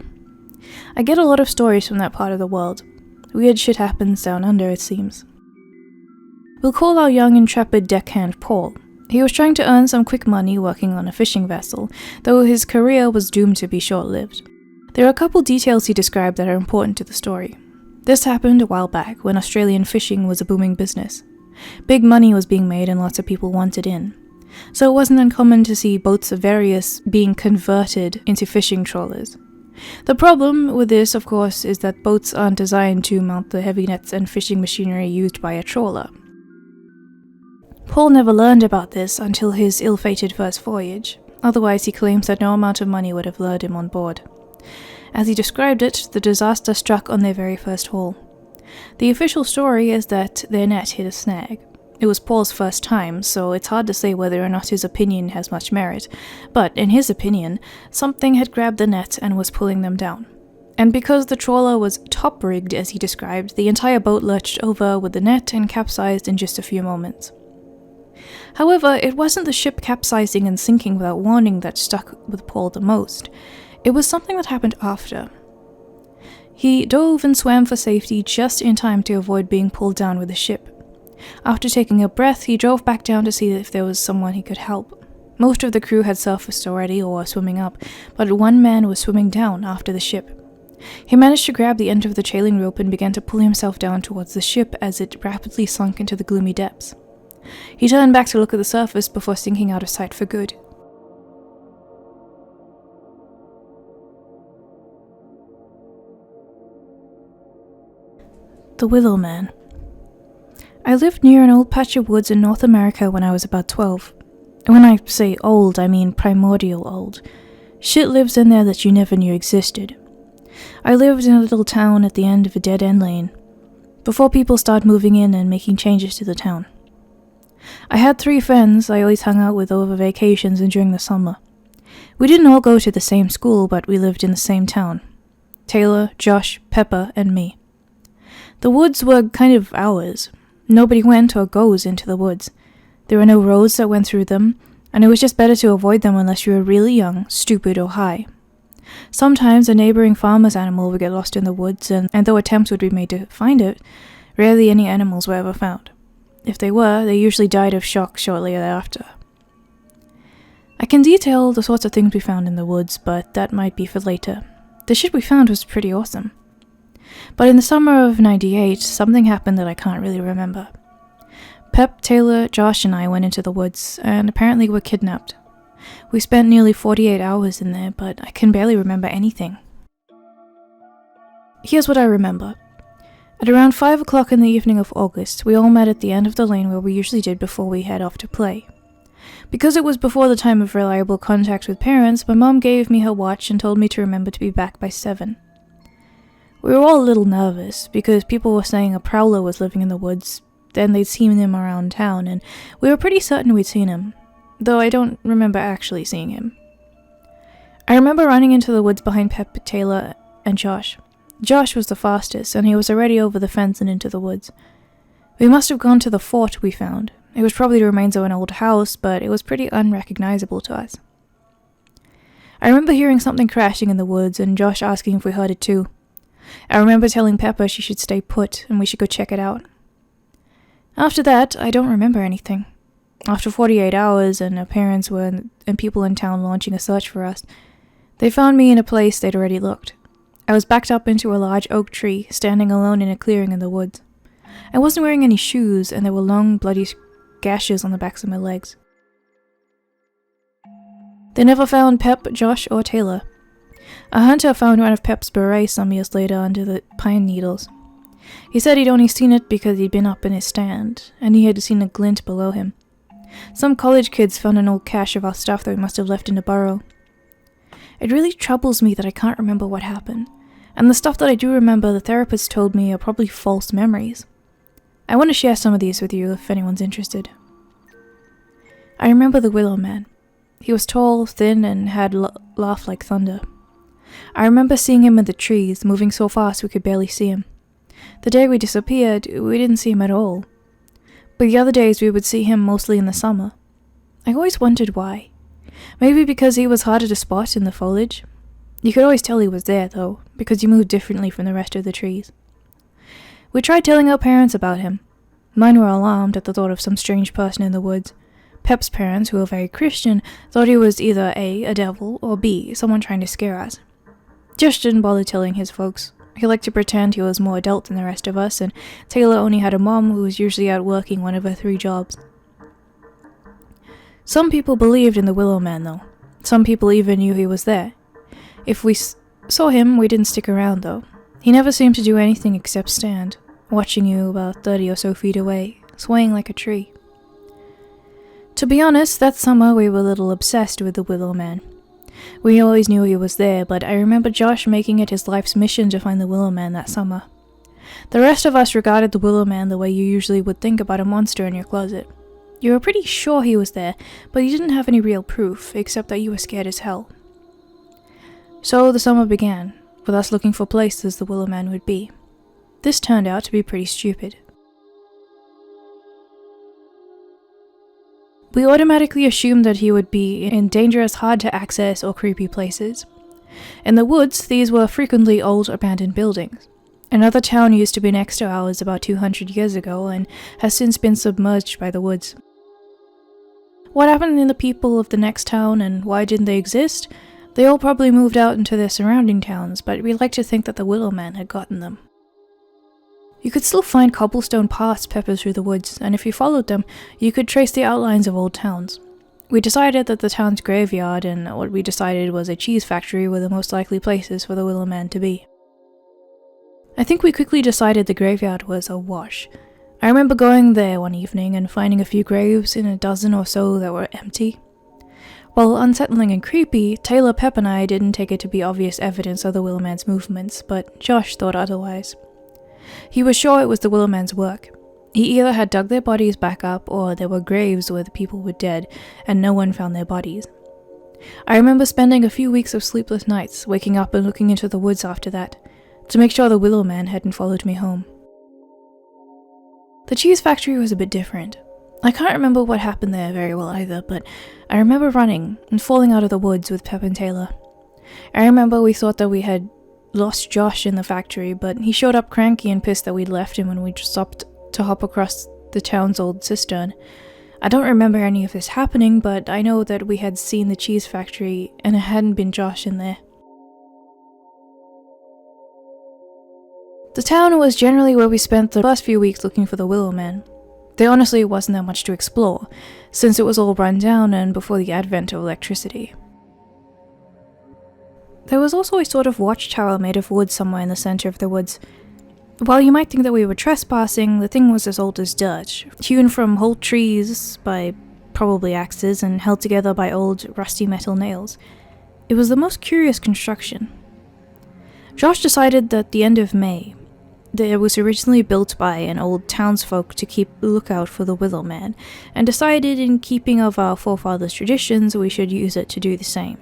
I get a lot of stories from that part of the world. Weird shit happens down under, it seems. We'll call our young intrepid deckhand Paul. He was trying to earn some quick money working on a fishing vessel, though his career was doomed to be short-lived. There are a couple details he described that are important to the story. This happened a while back when Australian fishing was a booming business. Big money was being made and lots of people wanted in. So it wasn't uncommon to see boats of various being converted into fishing trawlers. The problem with this, of course, is that boats aren't designed to mount the heavy nets and fishing machinery used by a trawler. Paul never learned about this until his ill-fated first voyage, otherwise he claims that no amount of money would have lured him on board. As he described it, the disaster struck on their very first haul. The official story is that their net hit a snag. It was Paul's first time, so it's hard to say whether or not his opinion has much merit, but in his opinion, something had grabbed the net and was pulling them down. And because the trawler was top-rigged as he described, the entire boat lurched over with the net and capsized in just a few moments. However, it wasn't the ship capsizing and sinking without warning that stuck with Paul the most. It was something that happened after. He dove and swam for safety just in time to avoid being pulled down with the ship. After taking a breath, he drove back down to see if there was someone he could help. Most of the crew had surfaced already or were swimming up, but one man was swimming down after the ship. He managed to grab the end of the trailing rope and began to pull himself down towards the ship as it rapidly sunk into the gloomy depths. He turned back to look at the surface before sinking out of sight for good. The Willow Man. I lived near an old patch of woods in North America when I was about 12. When I say old, I mean primordial old. Shit lives in there that you never knew existed. I lived in a little town at the end of a dead-end lane, before people started moving in and making changes to the town. I had 3 friends I always hung out with over vacations and during the summer. We didn't all go to the same school, but we lived in the same town. Taylor, Josh, Pepper, and me. The woods were kind of ours. Nobody went or goes into the woods. There were no roads that went through them, and it was just better to avoid them unless you were really young, stupid, or high. Sometimes a neighboring farmer's animal would get lost in the woods, and though attempts would be made to find it, rarely any animals were ever found. If they were, they usually died of shock shortly thereafter. I can detail the sorts of things we found in the woods, but that might be for later. The shit we found was pretty awesome. But in the summer of '98, something happened that I can't really remember. Pep, Taylor, Josh, and I went into the woods, and apparently were kidnapped. We spent nearly 48 hours in there, but I can barely remember anything. Here's what I remember. At around 5 o'clock in the evening of August, we all met at the end of the lane where we usually did before we head off to play. Because it was before the time of reliable contact with parents, my mom gave me her watch and told me to remember to be back by 7. We were all a little nervous, because people were saying a prowler was living in the woods, then they'd seen him around town, and we were pretty certain we'd seen him, though I don't remember actually seeing him. I remember running into the woods behind Pep, Taylor, and Josh. Josh was the fastest, and he was already over the fence and into the woods. We must have gone to the fort we found. It was probably the remains of an old house, but it was pretty unrecognizable to us. I remember hearing something crashing in the woods, and Josh asking if we heard it too. I remember telling Pepper she should stay put, and we should go check it out. After that, I don't remember anything. After 48 hours, and our parents and people in town launching a search for us, they found me in a place they'd already looked. I was backed up into a large oak tree, standing alone in a clearing in the woods. I wasn't wearing any shoes, and there were long, bloody gashes on the backs of my legs. They never found Pep, Josh, or Taylor. A hunter found one of Pep's berets some years later under the pine needles. He said he'd only seen it because he'd been up in his stand, and he had seen a glint below him. Some college kids found an old cache of our stuff that we must have left in a burrow. It really troubles me that I can't remember what happened, and the stuff that I do remember the therapist told me are probably false memories. I want to share some of these with you if anyone's interested. I remember the Willow Man. He was tall, thin, and had laughed like thunder. I remember seeing him in the trees, moving so fast we could barely see him. The day we disappeared, we didn't see him at all. But the other days we would see him mostly in the summer. I always wondered why. Maybe because he was harder to spot in the foliage. You could always tell he was there, though, because he moved differently from the rest of the trees. We tried telling our parents about him. Mine were alarmed at the thought of some strange person in the woods. Pep's parents, who were very Christian, thought he was either A devil, or B, someone trying to scare us. Josh didn't bother telling his folks. He liked to pretend he was more adult than the rest of us, and Taylor only had a mom who was usually out working one of her 3 jobs. Some people believed in the Willow Man, though. Some people even knew he was there. If we saw him, we didn't stick around, though. He never seemed to do anything except stand, watching you about 30 or so feet away, swaying like a tree. To be honest, that summer we were a little obsessed with the Willow Man. We always knew he was there, but I remember Josh making it his life's mission to find the Willow Man that summer. The rest of us regarded the Willow Man the way you usually would think about a monster in your closet. You were pretty sure he was there, but you didn't have any real proof, except that you were scared as hell. So the summer began, with us looking for places the Willow Man would be. This turned out to be pretty stupid. We automatically assumed that he would be in dangerous, hard-to-access or creepy places. In the woods, these were frequently old, abandoned buildings. Another town used to be next to ours about 200 years ago and has since been submerged by the woods. What happened to the people of the next town and why didn't they exist? They all probably moved out into their surrounding towns, but we like to think that the Willow Man had gotten them. You could still find cobblestone paths peppered through the woods, and if you followed them, you could trace the outlines of old towns. We decided that the town's graveyard and what we decided was a cheese factory were the most likely places for the Willow Man to be. I think we quickly decided the graveyard was a wash. I remember going there one evening and finding a few graves in a dozen or so that were empty. While unsettling and creepy, Taylor, Pep, and I didn't take it to be obvious evidence of the Willow Man's movements, but Josh thought otherwise. He was sure it was the Willow Man's work. He either had dug their bodies back up, or there were graves where the people were dead, and no one found their bodies. I remember spending a few weeks of sleepless nights, waking up and looking into the woods after that, to make sure the Willow Man hadn't followed me home. The cheese factory was a bit different. I can't remember what happened there very well either, but I remember running and falling out of the woods with Pep and Taylor. I remember we thought that we had lost Josh in the factory, but he showed up cranky and pissed that we'd left him when we stopped to hop across the town's old cistern. I don't remember any of this happening, but I know that we had seen the cheese factory and it hadn't been Josh in there. The town was generally where we spent the first few weeks looking for the Willow Man. There honestly wasn't that much to explore, since it was all run down and before the advent of electricity. There was also a sort of watchtower made of wood somewhere in the center of the woods. While you might think that we were trespassing, the thing was as old as dirt, hewn from whole trees by probably axes and held together by old rusty metal nails. It was the most curious construction. Josh decided that the end of May, that it was originally built by an old townsfolk to keep a lookout for the Willow Man, and decided in keeping of our forefathers' traditions we should use it to do the same.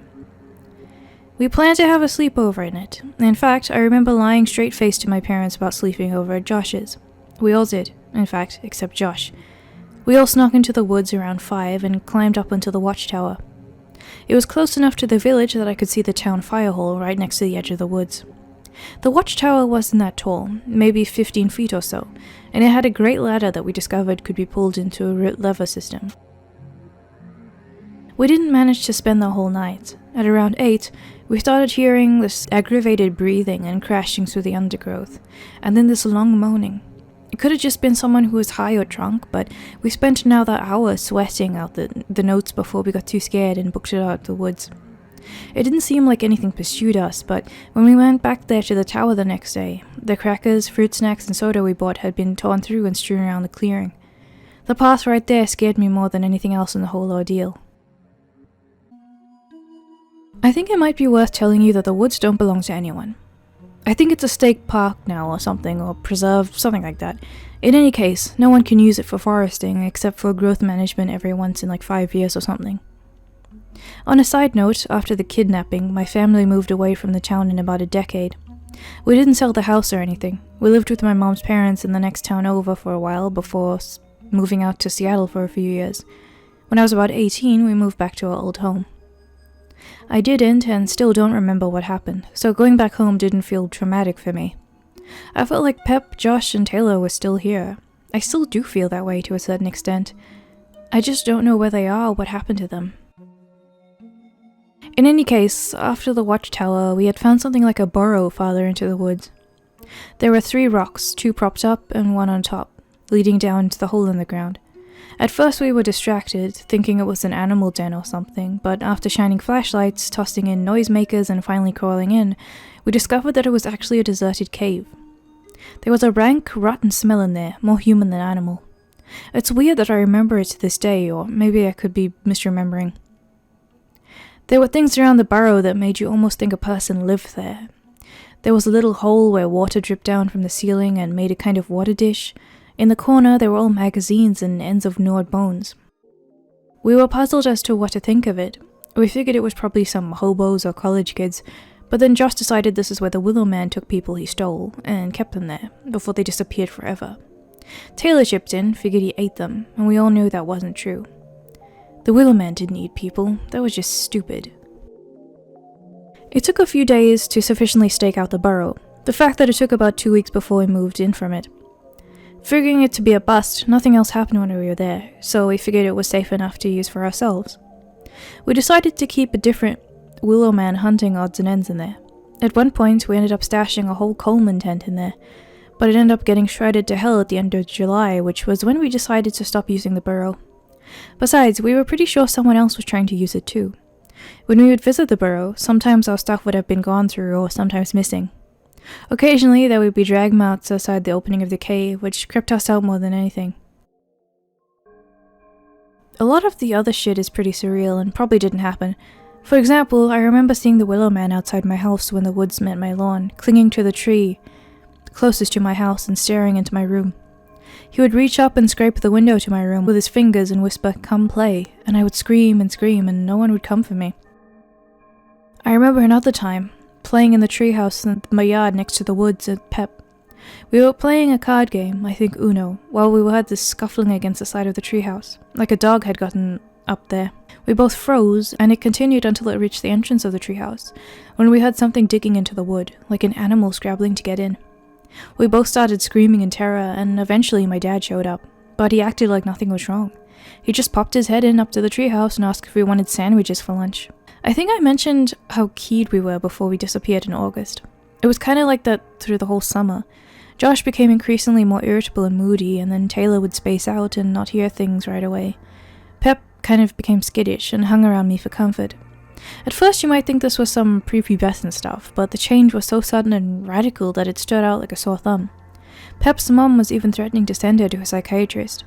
We planned to have a sleepover in it. In fact, I remember lying straight-faced to my parents about sleeping over at Josh's. We all did, in fact, except Josh. We all snuck into the woods around 5 and climbed up onto the watchtower. It was close enough to the village that I could see the town fire hall right next to the edge of the woods. The watchtower wasn't that tall, maybe 15 feet or so, and it had a great ladder that we discovered could be pulled into a lever system. We didn't manage to spend the whole night. At around 8, we started hearing this aggravated breathing and crashing through the undergrowth, and then this long moaning. It could have just been someone who was high or drunk, but we spent another hour sweating out the notes before we got too scared and booked it out of the woods. It didn't seem like anything pursued us, but when we went back there to the tower the next day, the crackers, fruit snacks, and soda we bought had been torn through and strewn around the clearing. The path right there scared me more than anything else in the whole ordeal. I think it might be worth telling you that the woods don't belong to anyone. I think it's a state park now or something, or preserve, something like that. In any case, no one can use it for foresting except for growth management every once in like 5 years or something. On a side note, after the kidnapping, my family moved away from the town in about a decade. We didn't sell the house or anything. We lived with my mom's parents in the next town over for a while before moving out to Seattle for a few years. When I was about 18, we moved back to our old home. I didn't and still don't remember what happened, so going back home didn't feel traumatic for me. I felt like Pep, Josh, and Taylor were still here. I still do feel that way to a certain extent. I just don't know where they are or what happened to them. In any case, after the watchtower, we had found something like a burrow farther into the woods. There were 3 rocks, 2 propped up and 1 on top, leading down into the hole in the ground. At first we were distracted, thinking it was an animal den or something, but after shining flashlights, tossing in noisemakers, and finally crawling in, we discovered that it was actually a deserted cave. There was a rank, rotten smell in there, more human than animal. It's weird that I remember it to this day, or maybe I could be misremembering. There were things around the burrow that made you almost think a person lived there. There was a little hole where water dripped down from the ceiling and made a kind of water dish. In the corner, there were all magazines and ends of gnawed bones. We were puzzled as to what to think of it. We figured it was probably some hobos or college kids, but then Josh decided this is where the Willow Man took people he stole, and kept them there, before they disappeared forever. Taylor chipped in, figured he ate them, and we all knew that wasn't true. The Willow Man didn't eat people, that was just stupid. It took a few days to sufficiently stake out the burrow, the fact that it took about 2 weeks before we moved in from it. Figuring it to be a bust, nothing else happened when we were there, so we figured it was safe enough to use for ourselves. We decided to keep a different Willow Man hunting odds and ends in there. At one point, we ended up stashing a whole Coleman tent in there, but it ended up getting shredded to hell at the end of July, which was when we decided to stop using the burrow. Besides, we were pretty sure someone else was trying to use it too. When we would visit the burrow, sometimes our stuff would have been gone through or sometimes missing. Occasionally, there would be drag marks outside the opening of the cave, which creeped us out more than anything. A lot of the other shit is pretty surreal and probably didn't happen. For example, I remember seeing the Willow Man outside my house when the woods met my lawn, clinging to the tree closest to my house and staring into my room. He would reach up and scrape the window to my room with his fingers and whisper, "Come play," and I would scream and scream and no one would come for me. I remember another time, playing in the treehouse in my yard next to the woods at Pep. We were playing a card game, I think Uno, while we had this scuffling against the side of the treehouse, like a dog had gotten up there. We both froze, and it continued until it reached the entrance of the treehouse, when we heard something digging into the wood, like an animal scrabbling to get in. We both started screaming in terror, and eventually my dad showed up, but he acted like nothing was wrong. He just popped his head in up to the treehouse and asked if we wanted sandwiches for lunch. I think I mentioned how keyed we were before we disappeared in August. It was kind of like that through the whole summer. Josh became increasingly more irritable and moody, and then Taylor would space out and not hear things right away. Pep kind of became skittish and hung around me for comfort. At first you might think this was some prepubescent stuff, but the change was so sudden and radical that it stood out like a sore thumb. Pep's mom was even threatening to send her to a psychiatrist.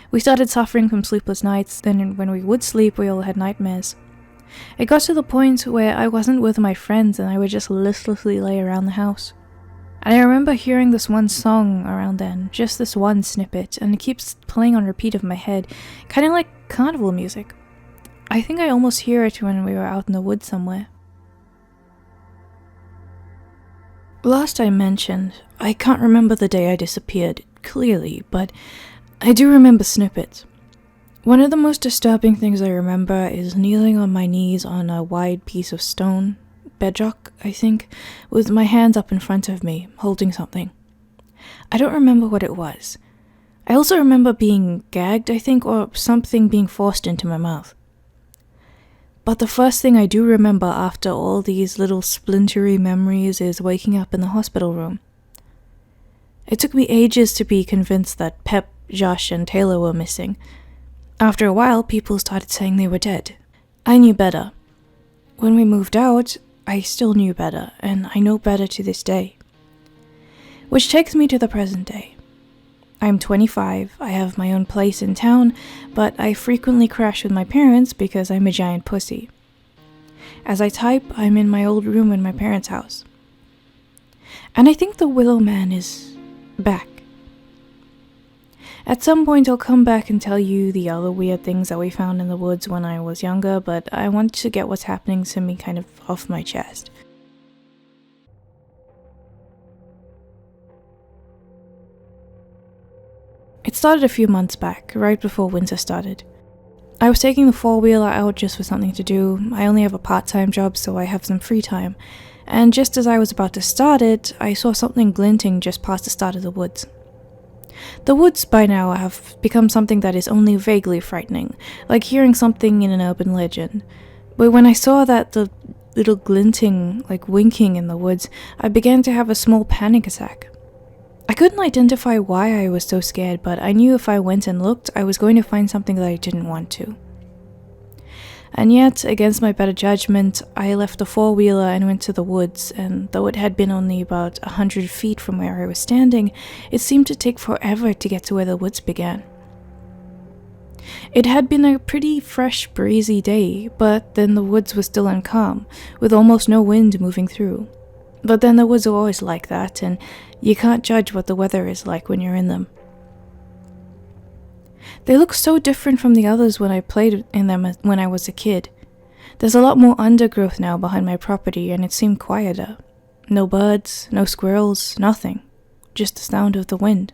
We started suffering from sleepless nights, then when we would sleep we all had nightmares. It got to the point where I wasn't with my friends and I would just listlessly lay around the house. And I remember hearing this one song around then, just this one snippet, and it keeps playing on repeat in my head, kind of like carnival music. I think I almost hear it when we were out in the woods somewhere. Last I mentioned, I can't remember the day I disappeared, clearly, but I do remember snippets. One of the most disturbing things I remember is kneeling on my knees on a wide piece of stone, bedrock, I think, with my hands up in front of me, holding something. I don't remember what it was. I also remember being gagged, I think, or something being forced into my mouth. But the first thing I do remember after all these little splintery memories is waking up in the hospital room. It took me ages to be convinced that Pep, Josh, and Taylor were missing. After a while, people started saying they were dead. I knew better. When we moved out, I still knew better, and I know better to this day. Which takes me to the present day. I'm 25, I have my own place in town, but I frequently crash with my parents because I'm a giant pussy. As I type, I'm in my old room in my parents' house. And I think the Willow Man is back. At some point I'll come back and tell you the other weird things that we found in the woods when I was younger, but I want to get what's happening to me kind of off my chest. It started a few months back, right before winter started. I was taking the four-wheeler out just for something to do. I only have a part-time job, so I have some free time. And just as I was about to start it, I saw something glinting just past the start of the woods. The woods by now have become something that is only vaguely frightening, like hearing something in an urban legend. But when I saw the little glinting, like winking in the woods, I began to have a small panic attack. I couldn't identify why I was so scared, but I knew if I went and looked, I was going to find something that I didn't want to. And yet, against my better judgment, I left the four-wheeler and went to the woods, and though it had been only about 100 feet from where I was standing, it seemed to take forever to get to where the woods began. It had been a pretty fresh, breezy day, but then the woods was still calm, with almost no wind moving through. But then the woods are always like that, and you can't judge what the weather is like when you're in them. They look so different from the others when I played in them when I was a kid. There's a lot more undergrowth now behind my property, and it seemed quieter. No birds, no squirrels, nothing. Just the sound of the wind.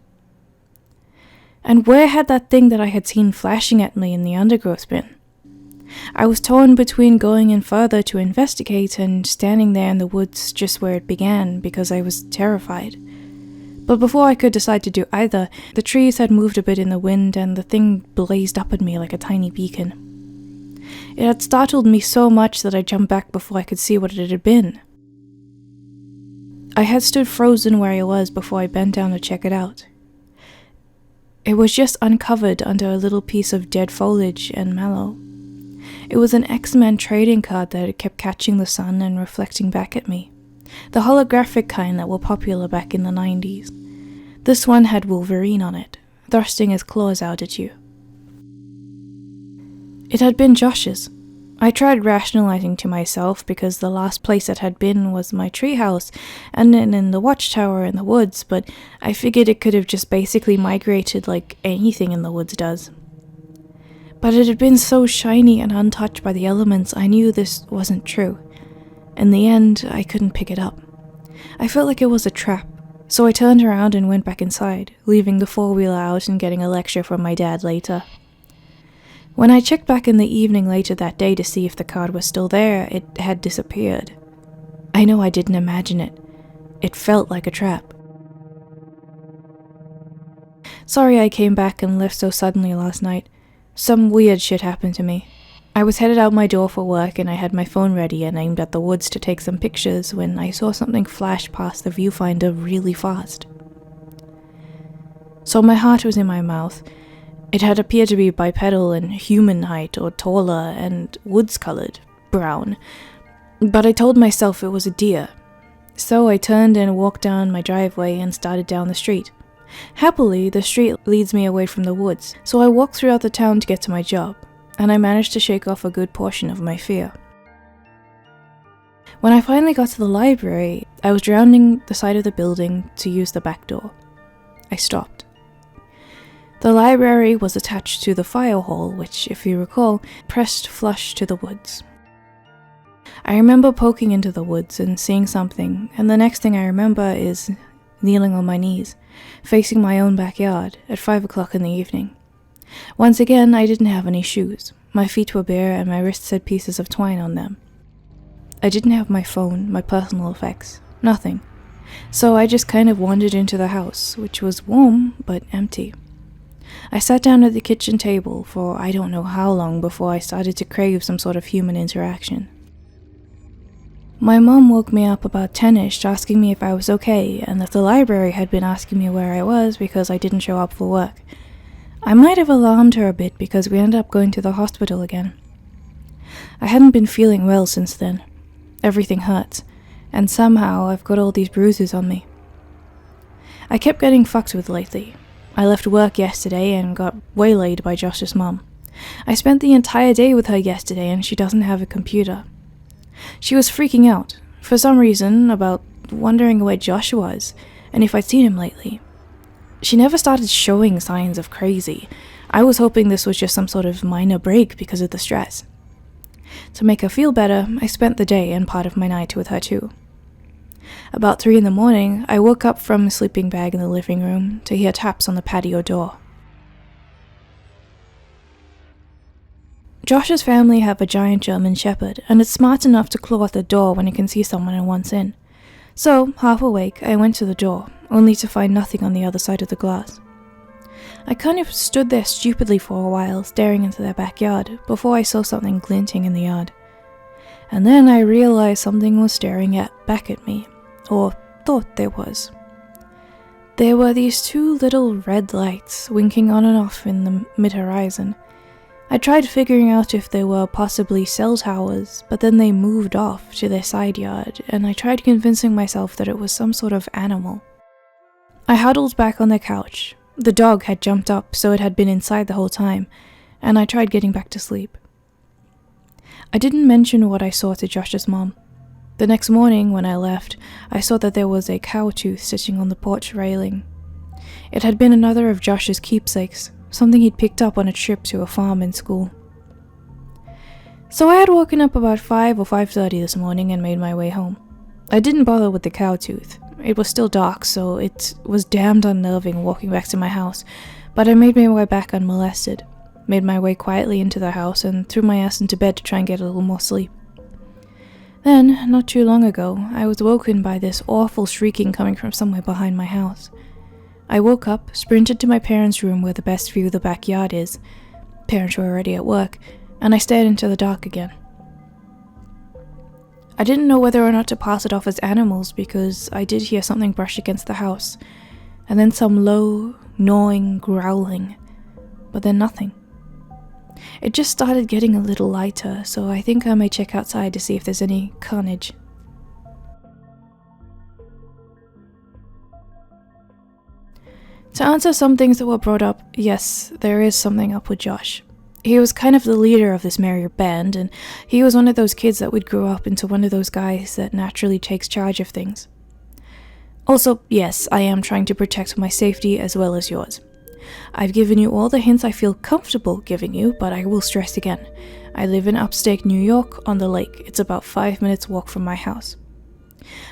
And where had that thing that I had seen flashing at me in the undergrowth been? I was torn between going in further to investigate and standing there in the woods just where it began because I was terrified. But before I could decide to do either, the trees had moved a bit in the wind and the thing blazed up at me like a tiny beacon. It had startled me so much that I jumped back before I could see what it had been. I had stood frozen where I was before I bent down to check it out. It was just uncovered under a little piece of dead foliage and mallow. It was an X-Men trading card that kept catching the sun and reflecting back at me. The holographic kind that were popular back in the 90s. This one had Wolverine on it, thrusting his claws out at you. It had been Josh's. I tried rationalizing to myself because the last place it had been was my treehouse and then in the watchtower in the woods, but I figured it could have just basically migrated like anything in the woods does. But it had been so shiny and untouched by the elements, I knew this wasn't true. In the end, I couldn't pick it up. I felt like it was a trap, so I turned around and went back inside, leaving the four-wheeler out and getting a lecture from my dad later. When I checked back in the evening later that day to see if the card was still there, it had disappeared. I know I didn't imagine it. It felt like a trap. Sorry I came back and left so suddenly last night. Some weird shit happened to me. I was headed out my door for work and I had my phone ready and aimed at the woods to take some pictures when I saw something flash past the viewfinder really fast. So my heart was in my mouth. It had appeared to be bipedal and human height or taller and woods-colored, brown. But I told myself it was a deer. So I turned and walked down my driveway and started down the street. Happily, the street leads me away from the woods, so I walked throughout the town to get to my job, and I managed to shake off a good portion of my fear. When I finally got to the library, I was rounding the side of the building to use the back door. I stopped. The library was attached to the fire hall, which, if you recall, pressed flush to the woods. I remember poking into the woods and seeing something, and the next thing I remember is kneeling on my knees, facing my own backyard at 5 o'clock in the evening. Once again, I didn't have any shoes. My feet were bare and my wrists had pieces of twine on them. I didn't have my phone, my personal effects, nothing. So I just kind of wandered into the house, which was warm but empty. I sat down at the kitchen table for I don't know how long before I started to crave some sort of human interaction. My mom woke me up about 10ish asking me if I was okay and that the library had been asking me where I was because I didn't show up for work. I might have alarmed her a bit because we ended up going to the hospital again. I hadn't been feeling well since then. Everything hurts, and somehow I've got all these bruises on me. I kept getting fucked with lately. I left work yesterday and got waylaid by Josh's mom. I spent the entire day with her yesterday and she doesn't have a computer. She was freaking out, for some reason, about wondering where Josh was, and if I'd seen him lately. She never started showing signs of crazy. I was hoping this was just some sort of minor break because of the stress. To make her feel better, I spent the day and part of my night with her too. About 3 in the morning, I woke up from a sleeping bag in the living room to hear taps on the patio door. Josh's family have a giant German shepherd, and it's smart enough to claw at the door when it can see someone and wants in. So, half awake, I went to the door, only to find nothing on the other side of the glass. I kind of stood there stupidly for a while, staring into their backyard, before I saw something glinting in the yard. And then I realized something was staring back at me, or thought there was. There were these 2 little red lights winking on and off in the mid-horizon. I tried figuring out if they were possibly cell towers, but then they moved off to their side yard, and I tried convincing myself that it was some sort of animal. I huddled back on the couch. The dog had jumped up, so it had been inside the whole time, and I tried getting back to sleep. I didn't mention what I saw to Josh's mom. The next morning, when I left, I saw that there was a cow tooth sitting on the porch railing. It had been another of Josh's keepsakes, something he'd picked up on a trip to a farm in school. So I had woken up about 5 or 5:30 this morning and made my way home. I didn't bother with the cow tooth. It was still dark, so it was damned unnerving walking back to my house, but I made my way back unmolested, made my way quietly into the house, and threw my ass into bed to try and get a little more sleep. Then, not too long ago, I was woken by this awful shrieking coming from somewhere behind my house. I woke up, sprinted to my parents' room where the best view of the backyard is. Parents were already at work, and I stared into the dark again. I didn't know whether or not to pass it off as animals because I did hear something brush against the house, and then some low, gnawing growling, but then nothing. It just started getting a little lighter, so I think I may check outside to see if there's any carnage. To answer some things that were brought up, yes, there is something up with Josh. He was kind of the leader of this merry band, and he was one of those kids that would grow up into one of those guys that naturally takes charge of things. Also, yes, I am trying to protect my safety as well as yours. I've given you all the hints I feel comfortable giving you, but I will stress again. I live in upstate New York on the lake. It's about 5 minutes walk from my house.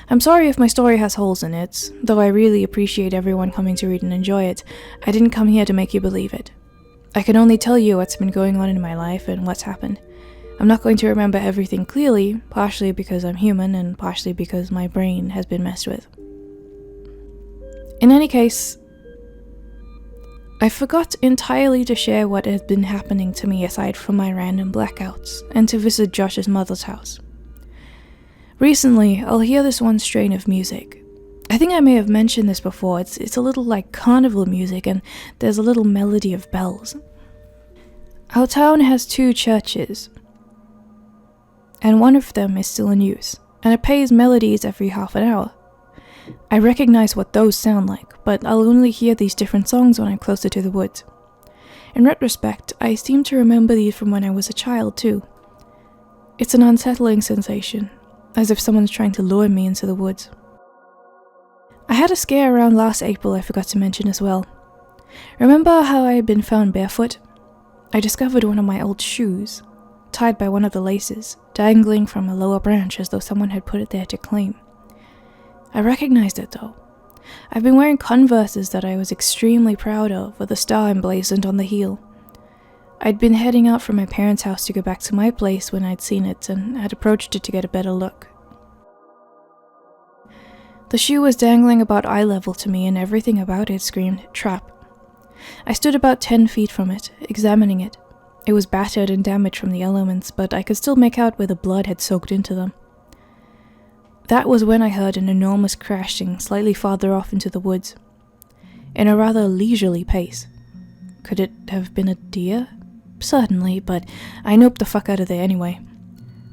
I'm sorry if my story has holes in it, though I really appreciate everyone coming to read and enjoy it. I didn't come here to make you believe it. I can only tell you what's been going on in my life and what's happened. I'm not going to remember everything clearly, partially because I'm human and partially because my brain has been messed with. In any case, I forgot entirely to share what had been happening to me aside from my random blackouts, and to visit Josh's mother's house. Recently, I'll hear this one strain of music. I think I may have mentioned this before. It's a little like carnival music, and there's a little melody of bells. Our town has 2 churches, and one of them is still in use, and it plays melodies every half an hour. I recognize what those sound like, but I'll only hear these different songs when I'm closer to the woods. In retrospect, I seem to remember these from when I was a child too. It's an unsettling sensation, as if someone's trying to lure me into the woods. I had a scare around last April I forgot to mention as well. Remember how I had been found barefoot? I discovered one of my old shoes, tied by one of the laces, dangling from a lower branch as though someone had put it there to claim. I recognized it though. I've been wearing Converses that I was extremely proud of, with a star emblazoned on the heel. I'd been heading out from my parents' house to go back to my place when I'd seen it, and had approached it to get a better look. The shoe was dangling about eye level to me, and everything about it screamed trap. I stood about 10 feet from it, examining it. It was battered and damaged from the elements, but I could still make out where the blood had soaked into them. That was when I heard an enormous crashing slightly farther off into the woods, in a rather leisurely pace. Could it have been a deer? Certainly, but I noped the fuck out of there anyway.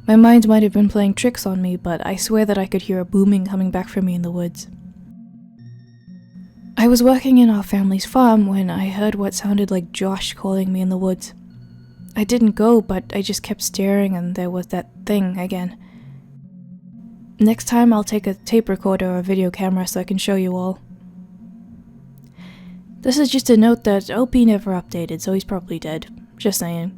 My mind might have been playing tricks on me, but I swear that I could hear a booming coming back from me in the woods. I was working in our family's farm when I heard what sounded like Josh calling me in the woods. I didn't go, but I just kept staring, and there was that thing again. Next time I'll take a tape recorder or a video camera so I can show you all. This is just a note that OP never updated, so he's probably dead. Just saying.